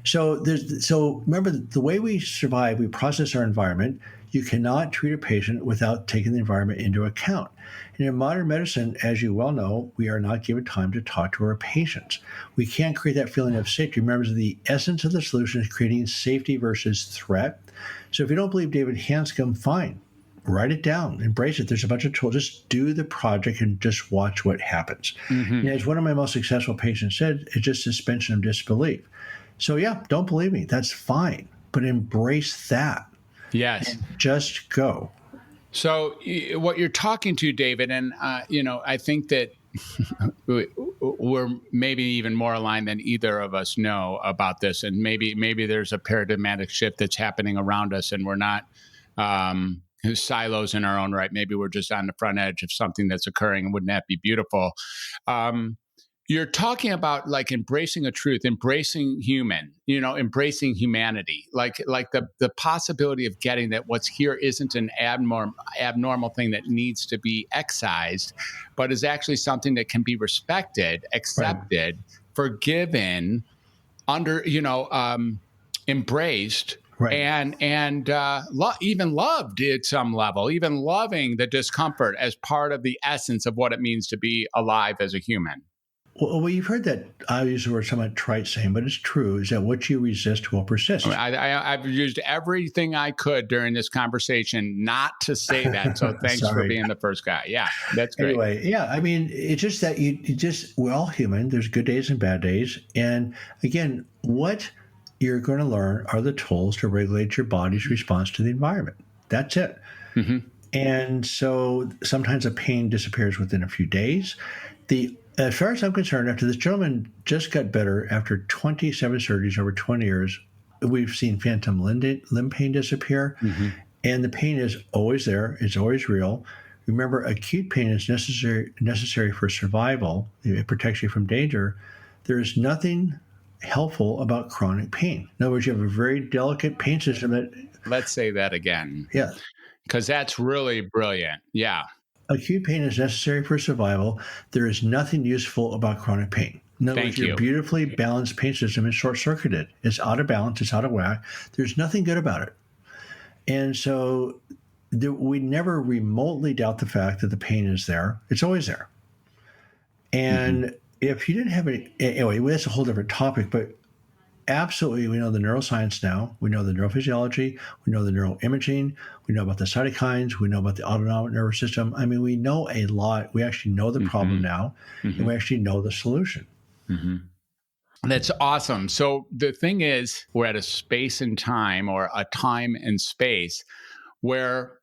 So remember, the way we survive, we process our environment. You cannot treat a patient without taking the environment into account. And in modern medicine, as you well know, we are not given time to talk to our patients. We can't create that feeling of safety. Remember, the essence of the solution is creating safety versus threat. So if you don't believe David Hanscom, fine. Write it down, embrace it. There's a bunch of tools. Just do the project and just watch what happens. And as one of my most successful patients said, it's just suspension of disbelief. So yeah, don't believe me. That's fine, but embrace that. Yes. And just go. So what you're talking to, David, and I think that we're maybe even more aligned than either of us know about this, and maybe there's a paradigmatic shift that's happening around us, and we're not silos in our own right. Maybe we're just on the front edge of something that's occurring. Wouldn't that be beautiful? You're talking about like embracing a truth, embracing embracing humanity, like the possibility of getting that what's here isn't an abnormal thing that needs to be excised, but is actually something that can be respected, accepted, forgiven, embraced. Right. And even loved at some level, even loving the discomfort as part of the essence of what it means to be alive as a human. Well, you've heard that, I use the word somewhat trite saying, but it's true, is that what you resist will persist. I've used everything I could during this conversation not to say that. So thanks for being the first guy. Yeah, that's great. Anyway, yeah, I mean, it's just that we're all human. There's good days and bad days. And again, what you're going to learn are the tools to regulate your body's response to the environment. That's it. And so sometimes the pain disappears within a few days. As far as I'm concerned, after this gentleman just got better after 27 surgeries over 20 years, we've seen phantom limb pain disappear. And the pain is always there. It's always real. Remember, acute pain is necessary for survival. It protects you from danger. There is nothing helpful about chronic pain. In other words, you have a very delicate pain system. Let's say that again. Yeah. Because that's really brilliant. Yeah. Acute pain is necessary for survival. There is nothing useful about chronic pain. In other words, your beautifully balanced pain system is short-circuited. It's out of balance. It's out of whack. There's nothing good about it. And so we never remotely doubt the fact that the pain is there. It's always there. And if you didn't have any, anyway, that's a whole different topic, but absolutely, we know the neuroscience now. We know the neurophysiology. We know the neuroimaging. We know about the cytokines. We know about the autonomic nervous system. I mean, we know a lot. We actually know the problem now, and we actually know the solution. That's awesome. So the thing is, we're at a space and time, or a time and space, where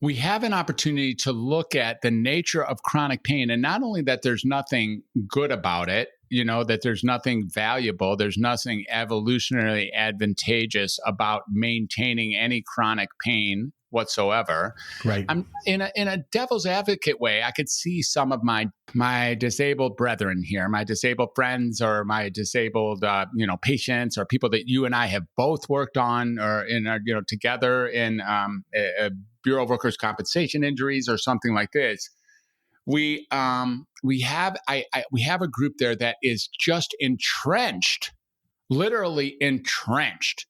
we have an opportunity to look at the nature of chronic pain. And not only that there's nothing good about it, that there's nothing valuable, there's nothing evolutionarily advantageous about maintaining any chronic pain whatsoever. Right. I'm in a devil's advocate way. I could see some of my disabled brethren here, my disabled friends, or my disabled patients, or people that you and I have both worked on, or together in a Bureau of Workers' Compensation injuries or something like this. We have a group there that is just entrenched, literally entrenched,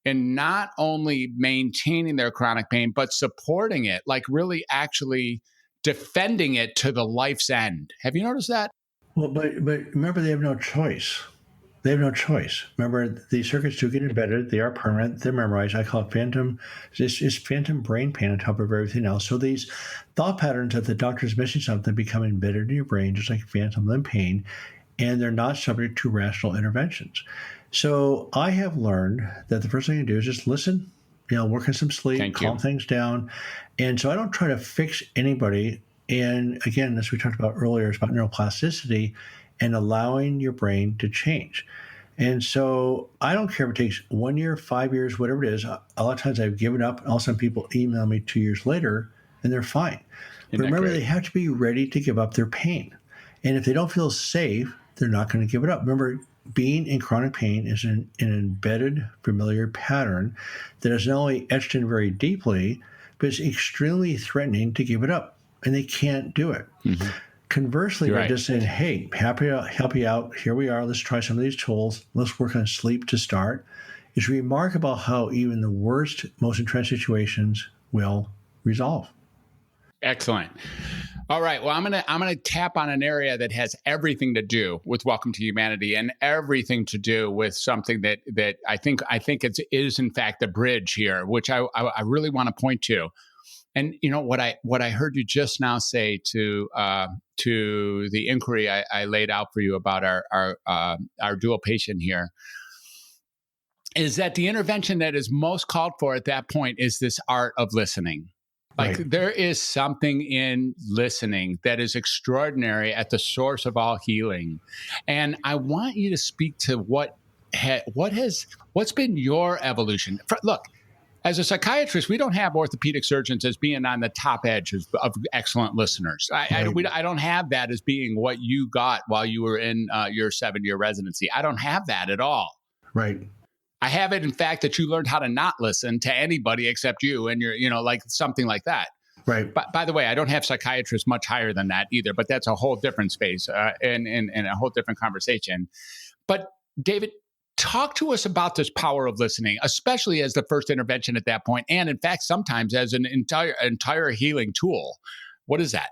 in not only maintaining their chronic pain, but supporting it, like really actually defending it to the life's end. Have you noticed that? Well, but remember, they have no choice. They have no choice. Remember, these circuits do get embedded. They are permanent. They're memorized. I call it phantom. It's phantom brain pain on top of everything else. So these thought patterns that the doctor's missing something become embedded in your brain, just like phantom limb pain, and they're not subject to rational interventions. So I have learned that the first thing to do is just listen, work on some sleep, calm things down. And so I don't try to fix anybody. And again, as we talked about earlier, it's about neuroplasticity and allowing your brain to change. And so I don't care if it takes 1 year, 5 years, whatever it is. A lot of times I've given up, and all of a sudden people email me 2 years later, and they're fine. But remember, they have to be ready to give up their pain. And if they don't feel safe, they're not going to give it up. Remember, being in chronic pain is an embedded familiar pattern that is not only etched in very deeply, but it's extremely threatening to give it up. And they can't do it. Conversely, by Right. just saying, hey, help you out. Here we are. Let's try some of these tools. Let's work on sleep to start. It's remarkable how even the worst, most entrenched situations will resolve. Excellent. All right. Well, I'm gonna tap on an area that has everything to do with Welcome to Humanity and everything to do with something that I think it is in fact the bridge here, which I really want to point to. And what I heard you just now say to the inquiry I laid out for you about our dual patient here is that the intervention that is most called for at that point is this art of listening. Like Right. there is something in listening that is extraordinary at the source of all healing. And I want you to speak to what's been your evolution. Look, as a psychiatrist, we don't have orthopedic surgeons as being on the top edge of excellent listeners. I don't have that as being what you got while you were in your 7-year residency. I don't have that at all. Right. I have it, in fact, that you learned how to not listen to anybody except you and you're, like something like that. Right. But by the way, I don't have psychiatrists much higher than that either, but that's a whole different space and a whole different conversation. But David, talk to us about this power of listening, especially as the first intervention at that point, and in fact, sometimes as an entire healing tool. What is that?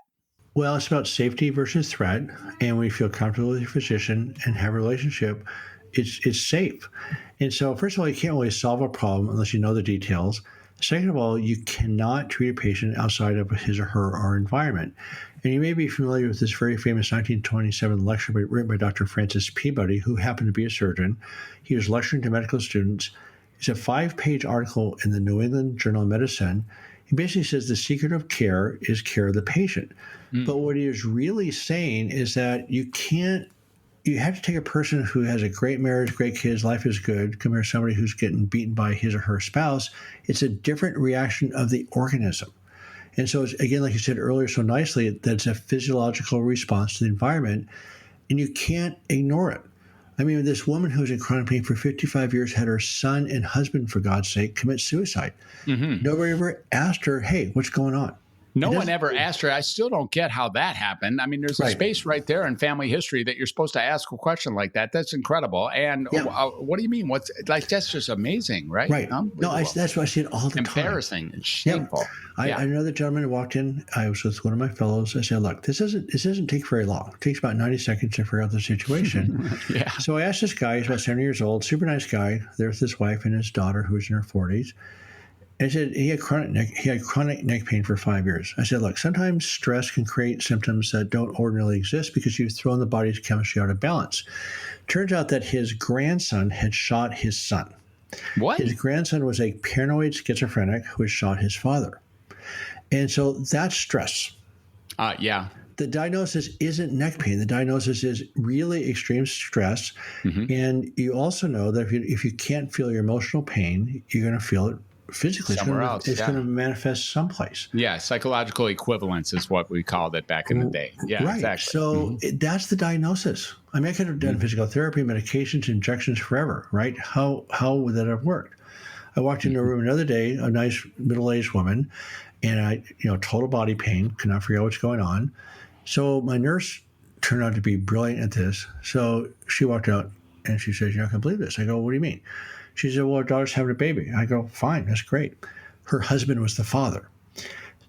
Well, it's about safety versus threat, and we feel comfortable with your physician and have a relationship. It's safe. And so, first of all, you can't really solve a problem unless you know the details. Second of all, you cannot treat a patient outside of his or her environment. And you may be familiar with this very famous 1927 lecture written by Dr. Francis Peabody, who happened to be a surgeon. He was lecturing to medical students. It's a 5-page article in the New England Journal of Medicine. He basically says the secret of care is care of the patient. But what he is really saying is that you have to take a person who has a great marriage, great kids, life is good, compared to somebody who's getting beaten by his or her spouse. It's a different reaction of the organism. And so, it's, again, like you said earlier so nicely, that's a physiological response to the environment, and you can't ignore it. I mean, this woman who was in chronic pain for 55 years had her son and husband, for God's sake, commit suicide. Mm-hmm. Nobody ever asked her, hey, what's going on? No one ever asked her. I still don't get how that happened. I mean, there's a space right there in family history that you're supposed to ask a question like that. That's incredible. And what do you mean? That's just amazing, right? Right. No, that's why I see it all the time. Embarrassing and shameful. I know the gentleman who walked in. I was with one of my fellows. I said, look, this doesn't take very long. It takes about 90 seconds to figure out the situation. So I asked this guy, he's about 70 years old, super nice guy, there with his wife and his daughter, who's in her 40s. I said he had chronic neck pain for 5 years. I said, look, sometimes stress can create symptoms that don't ordinarily exist because you've thrown the body's chemistry out of balance. Turns out that his grandson had shot his son. What? His grandson was a paranoid schizophrenic who had shot his father. And so that's stress. Yeah. The diagnosis isn't neck pain. The diagnosis is really extreme stress. Mm-hmm. And you also know that if you can't feel your emotional pain, you're going to feel it physically. Somewhere else. It's going to manifest someplace. Yeah, psychological equivalence is what we called it back in the day. Yeah, right. Exactly. So that's the diagnosis. I mean, I could have done physical therapy, medications, injections forever, right? How would that have worked? I walked into a room another day, a nice middle-aged woman, and total body pain, could not figure out what's going on. So my nurse turned out to be brilliant at this. So she walked out and she says, you're not going to believe this. I go, what do you mean? She said, well, our daughter's having a baby. I go, fine, that's great. Her husband was the father.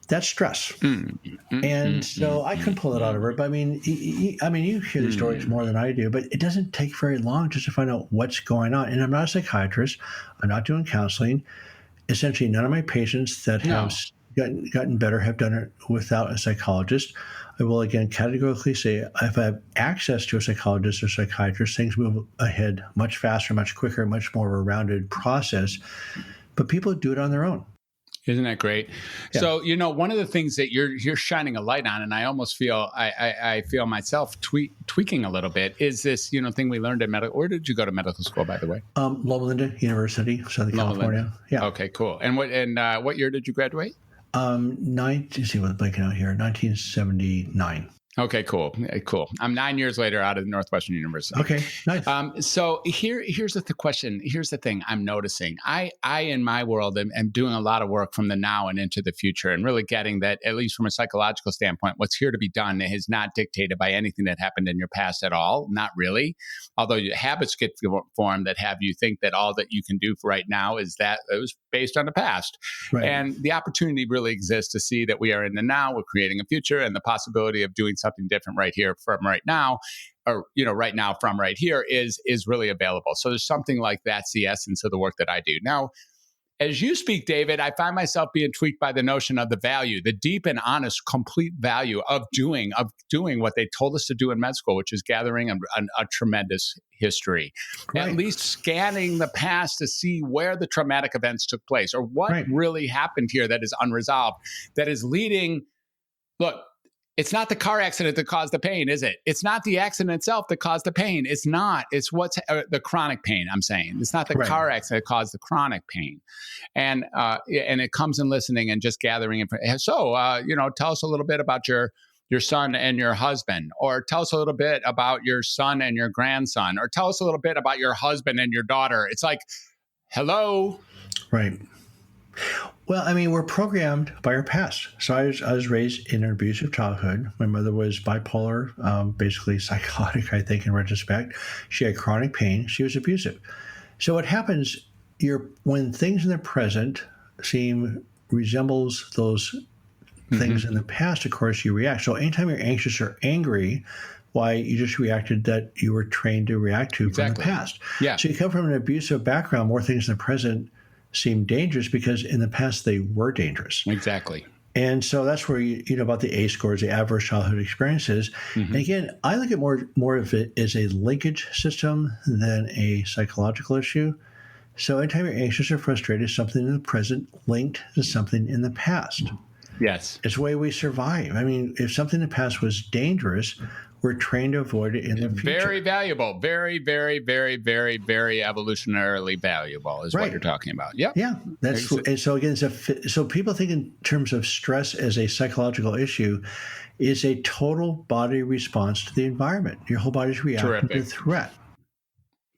That's stress. And so I couldn't pull it out of her. But I mean, you hear the stories more than I do, but it doesn't take very long just to find out what's going on. And I'm not a psychiatrist. I'm not doing counseling. Essentially, none of my patients that have gotten better have done it without a psychologist. I will again categorically say if I have access to a psychologist or psychiatrist, things move ahead much faster, much quicker, much more of a rounded process. But people do it on their own. Isn't that great? Yeah. So, one of the things that you're shining a light on, and I almost feel I feel myself tweaking a little bit, is this thing we learned in medical. Where did you go to medical school, by the way? Loma Linda University, Southern California. Yeah. Okay, cool. And what year did you graduate? 1979. Okay, cool. Cool. I'm 9 years later out of Northwestern University. Okay, nice. So here's the question. Here's the thing I'm noticing. I in my world am doing a lot of work from the now and into the future, and really getting that, at least from a psychological standpoint, what's here to be done is not dictated by anything that happened in your past at all. Not really. Although your habits get formed that have you think that all that you can do for right now is that it was based on the past. Right. And the opportunity really exists to see that we are in the now, we're creating a future, and the possibility of doing something different right here from right now, or right now from right here is really available. So there's something like that's the essence of the work that I do. Now, as you speak, David, I find myself being tweaked by the notion of the value, the deep and honest, complete value of doing what they told us to do in med school, which is gathering a tremendous history. Right. At least scanning the past to see where the traumatic events took place, or what really happened here that is unresolved, that is leading. Look, it's not the car accident that caused the pain, is it? It's not the accident itself that caused the pain. It's not. It's what's the chronic pain, I'm saying. It's not the car accident that caused the chronic pain. And it comes in listening and just gathering information. So, tell us a little bit about your son and your husband, or tell us a little bit about your son and your grandson, or tell us a little bit about your husband and your daughter. It's like, hello. Right. Well, I mean, we're programmed by our past. So I was raised in an abusive childhood. My mother was bipolar, basically psychotic, I think, in retrospect. She had chronic pain. She was abusive. So what happens, when things in the present resembles those things in the past, of course, you react. So anytime you're anxious or angry, why you just reacted that you were trained to react to from the past. Yeah. So you come from an abusive background, more things in the present seem dangerous because in the past they were dangerous. Exactly. And so that's where you know about the ACE scores, the adverse childhood experiences. And again, I look at more of it as a linkage system than a psychological issue. So anytime you're anxious or frustrated, something in the present linked to something in the past. Yes. It's the way we survive. I mean, if something in the past was dangerous, we're trained to avoid it in the future. Very valuable. Very, very, very, very, very evolutionarily valuable is what you're talking about. Yep. Yeah. And so again, so people think in terms of stress as a psychological issue is a total body response to the environment. Your whole body's reacting to threat.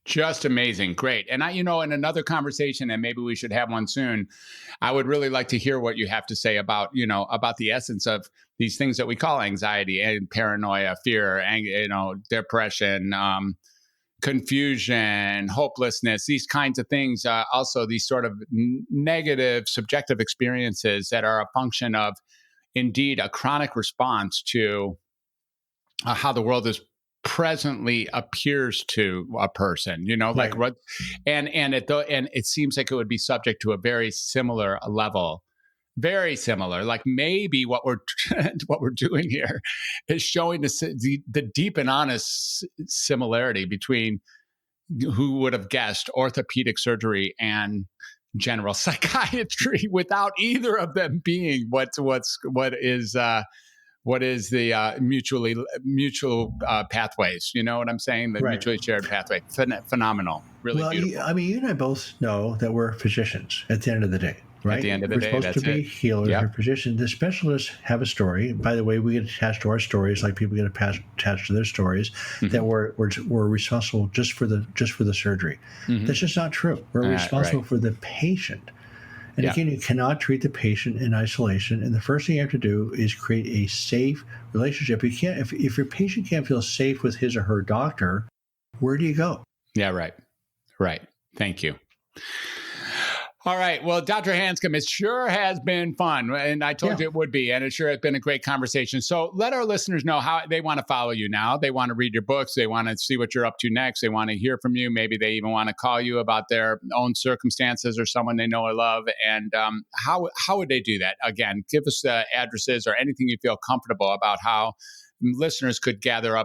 Just amazing. Great. And in another conversation, and maybe we should have one soon, I would really like to hear what you have to say about the essence of these things that we call anxiety and paranoia, fear, depression, confusion, hopelessness, these kinds of things. Also, these sort of negative, subjective experiences that are a function of, indeed, a chronic response to how the world is presently appears to a person, like what, and it seems like it would be subject to a very similar level, very similar. Like maybe what we're doing here is showing the deep and honest similarity between, who would have guessed, orthopedic surgery and general psychiatry, without either of them being what is the mutual pathways? You know what I'm saying? The mutually shared pathway. Phenomenal. Really beautiful. You and I both know that we're physicians at the end of the day, right? At the end of the we're day, supposed to be healers or physicians. The specialists have a story. By the way, we get attached to our stories, like people get attached to their stories. That we're responsible just for the surgery. That's just not true. We're responsible for the patient. And again, you cannot treat the patient in isolation. And the first thing you have to do is create a safe relationship. You can't, if your patient can't feel safe with his or her doctor, where do you go? Yeah, right. Right. Thank you. All right. Well, Dr. Hanscom, it sure has been fun. And I told you it would be. And it sure has been a great conversation. So let our listeners know how they want to follow you now. They want to read your books. They want to see what you're up to next. They want to hear from you. Maybe they even want to call you about their own circumstances or someone they know or love. And how would they do that? Again, give us the addresses or anything you feel comfortable about how listeners could gather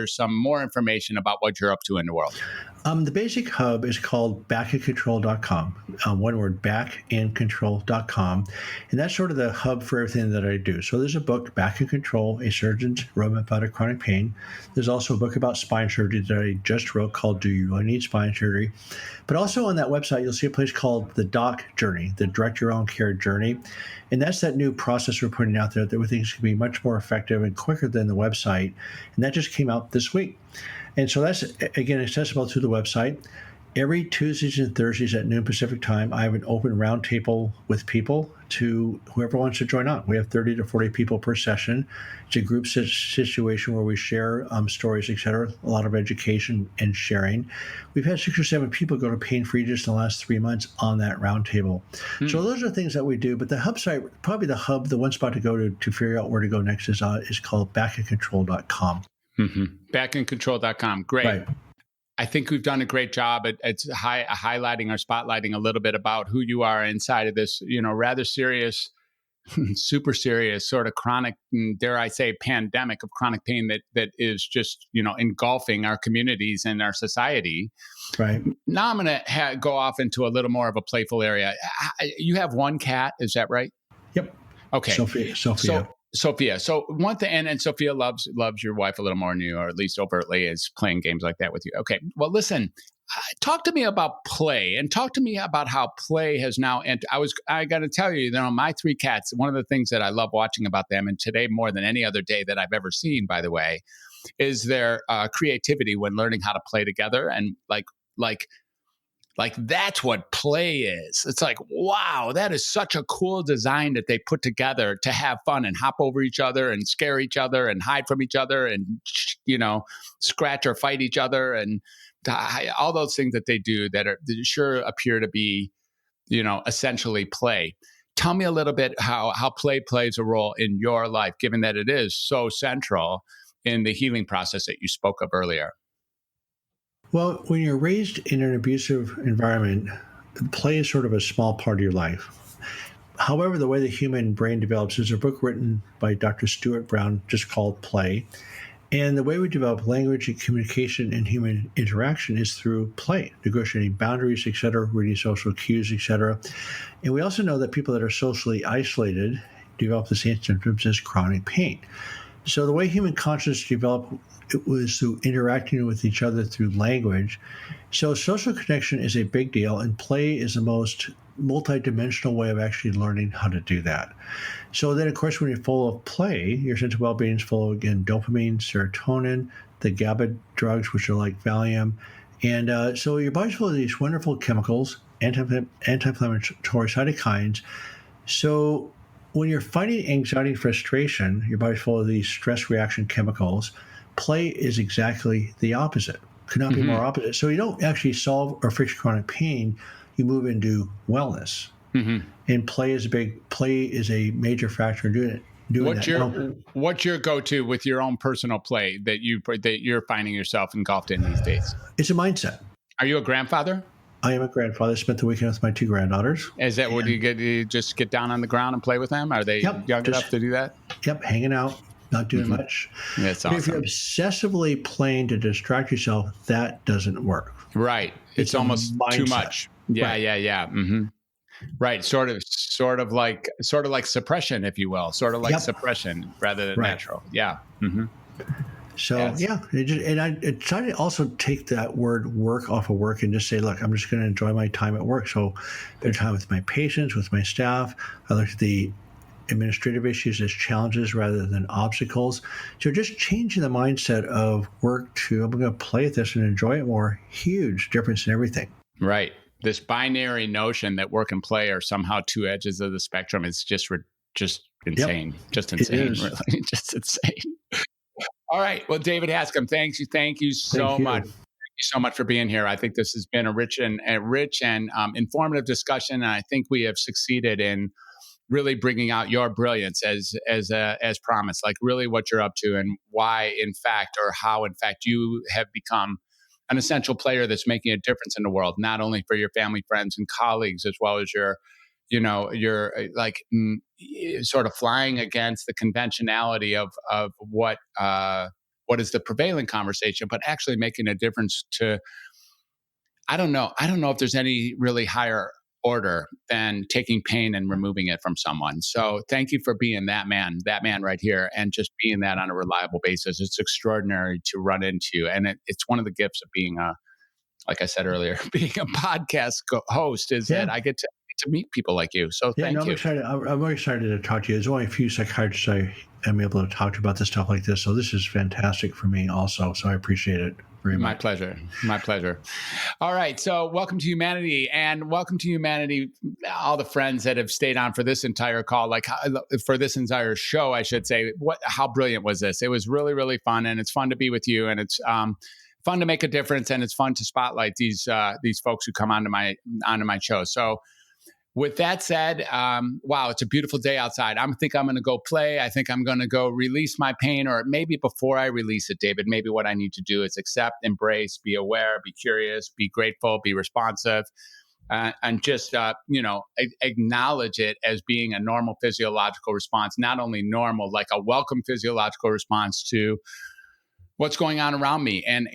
some more information about what you're up to in the world. The basic hub is called backandcontrol.com. One word, backandcontrol.com. And that's sort of the hub for everything that I do. So there's a book, Back in Control, A Surgeon's Roadmap Out of Chronic Pain. There's also a book about spine surgery that I just wrote called Do You Really Need Spine Surgery? But also on that website, you'll see a place called The Doc Journey, the Direct Your Own Care Journey. And that's that new process we're putting out there that we think is going to be much more effective and quicker than the website. And that just came out this week. And so that's, again, accessible through the website. Every Tuesdays and Thursdays at noon Pacific time, I have an open roundtable with people to whoever wants to join on. We have 30 to 40 people per session. It's a group situation where we share stories, et cetera, a lot of education and sharing. We've had 6 or 7 people go to Pain Free just in the last 3 months on that roundtable. So those are things that we do. But the hub site, probably the one spot to go to figure out where to go next is called backincontrol.com. Backincontrol.com. Great. Right. I think we've done a great job at highlighting or spotlighting a little bit about who you are inside of this, rather serious, super serious sort of chronic, dare I say, pandemic of chronic pain that is just, engulfing our communities and our society. Right. Now I'm going to go off into a little more of a playful area. You have one cat, is that right? Yep. Okay. Sophia. So one thing, and Sophia loves your wife a little more than you, or at least overtly, is playing games like that with you. Okay. Well, listen, talk to me about play, and talk to me about how play has now entered. I got to tell you, my 3 cats, one of the things that I love watching about them, and today more than any other day that I've ever seen, by the way, is their creativity when learning how to play together. And like that's what play is. It's like, wow, that is such a cool design that they put together to have fun and hop over each other and scare each other and hide from each other and, scratch or fight each other and all those things that they do that sure appear to be, essentially play. Tell me a little bit how play plays a role in your life, given that it is so central in the healing process that you spoke of earlier. Well, when you're raised in an abusive environment, play is sort of a small part of your life. However, the way the human brain develops, there's a book written by Dr. Stuart Brown just called Play. And the way we develop language and communication and human interaction is through play, negotiating boundaries, et cetera, reading social cues, et cetera. And we also know that people that are socially isolated develop the same symptoms as chronic pain. So the way human consciousness developed, it was through interacting with each other through language. So social connection is a big deal, and play is the most multidimensional way of actually learning how to do that. So then, of course, when you're full of play, your sense of well-being is full of, again, dopamine, serotonin, the GABA drugs, which are like Valium. And so your body's full of these wonderful chemicals, anti-inflammatory cytokines. So when you're fighting anxiety and frustration, your body's full of these stress reaction chemicals. Play is exactly the opposite. Could not be more opposite. So you don't actually solve or fix chronic pain. You move into wellness. And play is a major factor in doing it. What's your go-to with your own personal play that you're finding yourself engulfed in these days? It's a mindset. Are you a grandfather? I am a grandfather. I spent the weekend with my 2 granddaughters. Is that what you just get down on the ground and play with them? Are they young enough to do that? Yep, hanging out, not doing much. That's but awesome. If you're obsessively playing to distract yourself, that doesn't work. Right. It's almost too much. Yeah, right. Yeah. Mm-hmm. Right. Sort of like suppression, if you will. Sort of like suppression rather than natural. Yeah. Mm-hmm. So, I try to also take that word work off of work and just say, look, I'm just going to enjoy my time at work. So spend time with my patients, with my staff. I look at the administrative issues as challenges rather than obstacles. So just changing the mindset of work to, I'm going to play at this and enjoy it more. Huge difference in everything. Right. This binary notion that work and play are somehow 2 edges of the spectrum is just insane. Yep. Just insane, really. Just insane. All right. Well, David Hanscom, thank you so much. Thank you so much for being here. I think this has been a rich and informative discussion, and I think we have succeeded in really bringing out your brilliance as promised, like really what you're up to and why, in fact, or how, in fact, you have become an essential player that's making a difference in the world, not only for your family, friends, and colleagues, as well as you're sort of flying against the conventionality of what is the prevailing conversation, but actually making a difference to, I don't know if there's any really higher order than taking pain and removing it from someone. So thank you for being that man right here, and just being that on a reliable basis. It's extraordinary to run into. And it's one of the gifts of being like I said earlier, being a podcast host is that I get to to meet people like you. So Yeah, thank no, I'm you. excited. I'm very excited to talk to you. There's only a few psychiatrists I am able to talk to about this stuff like this. So this is fantastic for me also. So I appreciate it very much. My pleasure. My pleasure. All right. So welcome to Humanity, and welcome to Humanity, all the friends that have stayed on for this entire call, like for this entire show, I should say. How brilliant was this? It was really, really fun, and it's fun to be with you, and it's fun to make a difference, and it's fun to spotlight these folks who come onto my show. So with that said, wow, it's a beautiful day outside. I think I'm going to go play. I think I'm going to go release my pain, or maybe before I release it, David, maybe what I need to do is accept, embrace, be aware, be curious, be grateful, be responsive, and just, acknowledge it as being a normal physiological response, not only normal, like a welcome physiological response to what's going on around me and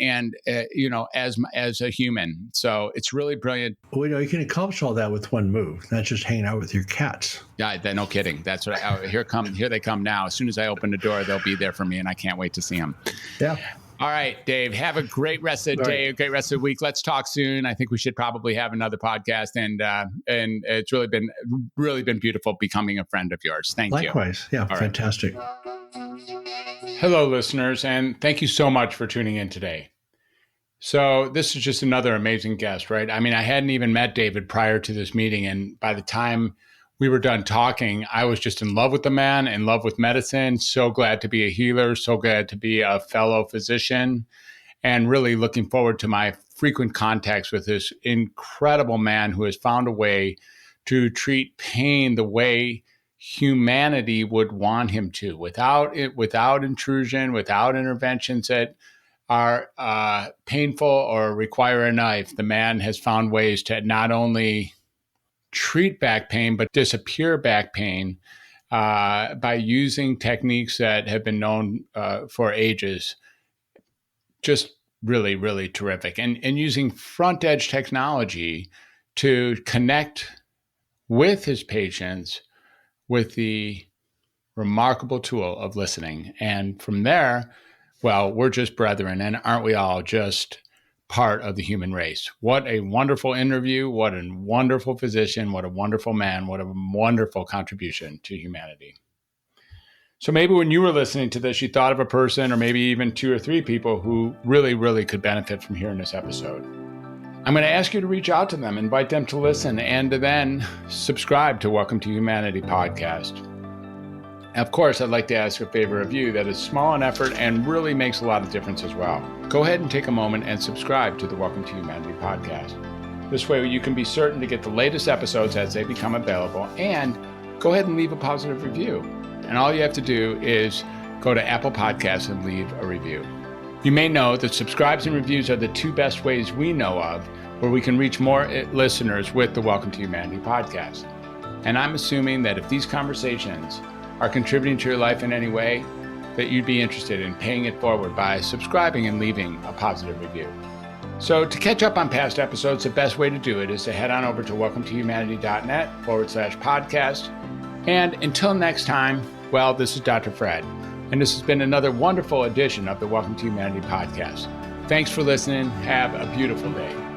as a human. So it's really brilliant. Well, you can accomplish all that with one move. That's just hanging out with your cats. Yeah, no kidding. That's what here they come now. As soon as I open the door, they'll be there for me, and I can't wait to see them. Yeah. All right, Dave, have a great rest of the day, a great rest of the week. Let's talk soon. I think we should probably have another podcast, and it's really been beautiful becoming a friend of yours. Thank you. Likewise. Yeah, all fantastic. Right. Hello, listeners, and thank you so much for tuning in today. So this is just another amazing guest, right? I mean, I hadn't even met David prior to this meeting, and by the time we were done talking, I was just in love with the man, in love with medicine, so glad to be a healer, so glad to be a fellow physician, and really looking forward to my frequent contacts with this incredible man who has found a way to treat pain the way humanity would want him to, without intrusion, without interventions that are painful or require a knife. The man has found ways to not only treat back pain, but disappear back pain by using techniques that have been known for ages. Just really, really terrific. And using front edge technology to connect with his patients with the remarkable tool of listening. And from there, well, we're just brethren, and aren't we all just part of the human race? What a wonderful interview. What a wonderful physician. What a wonderful man. What a wonderful contribution to humanity. So maybe when you were listening to this, you thought of a person, or maybe even 2 or 3 people who really, really could benefit from hearing this episode. I'm going to ask you to reach out to them, invite them to listen, and to then subscribe to Welcome to Humanity podcast. Of course, I'd like to ask a favor of you that is small in effort and really makes a lot of difference as well. Go ahead and take a moment and subscribe to the Welcome to Humanity podcast. This way you can be certain to get the latest episodes as they become available, and go ahead and leave a positive review. And all you have to do is go to Apple Podcasts and leave a review. You may know that subscribes and reviews are the 2 best ways we know of where we can reach more listeners with the Welcome to Humanity podcast. And I'm assuming that if these conversations are contributing to your life in any way, that you'd be interested in paying it forward by subscribing and leaving a positive review. So to catch up on past episodes, the best way to do it is to head on over to welcometohumanity.net/podcast. And until next time, well, this is Dr. Fred, and this has been another wonderful edition of the Welcome to Humanity podcast. Thanks for listening. Have a beautiful day.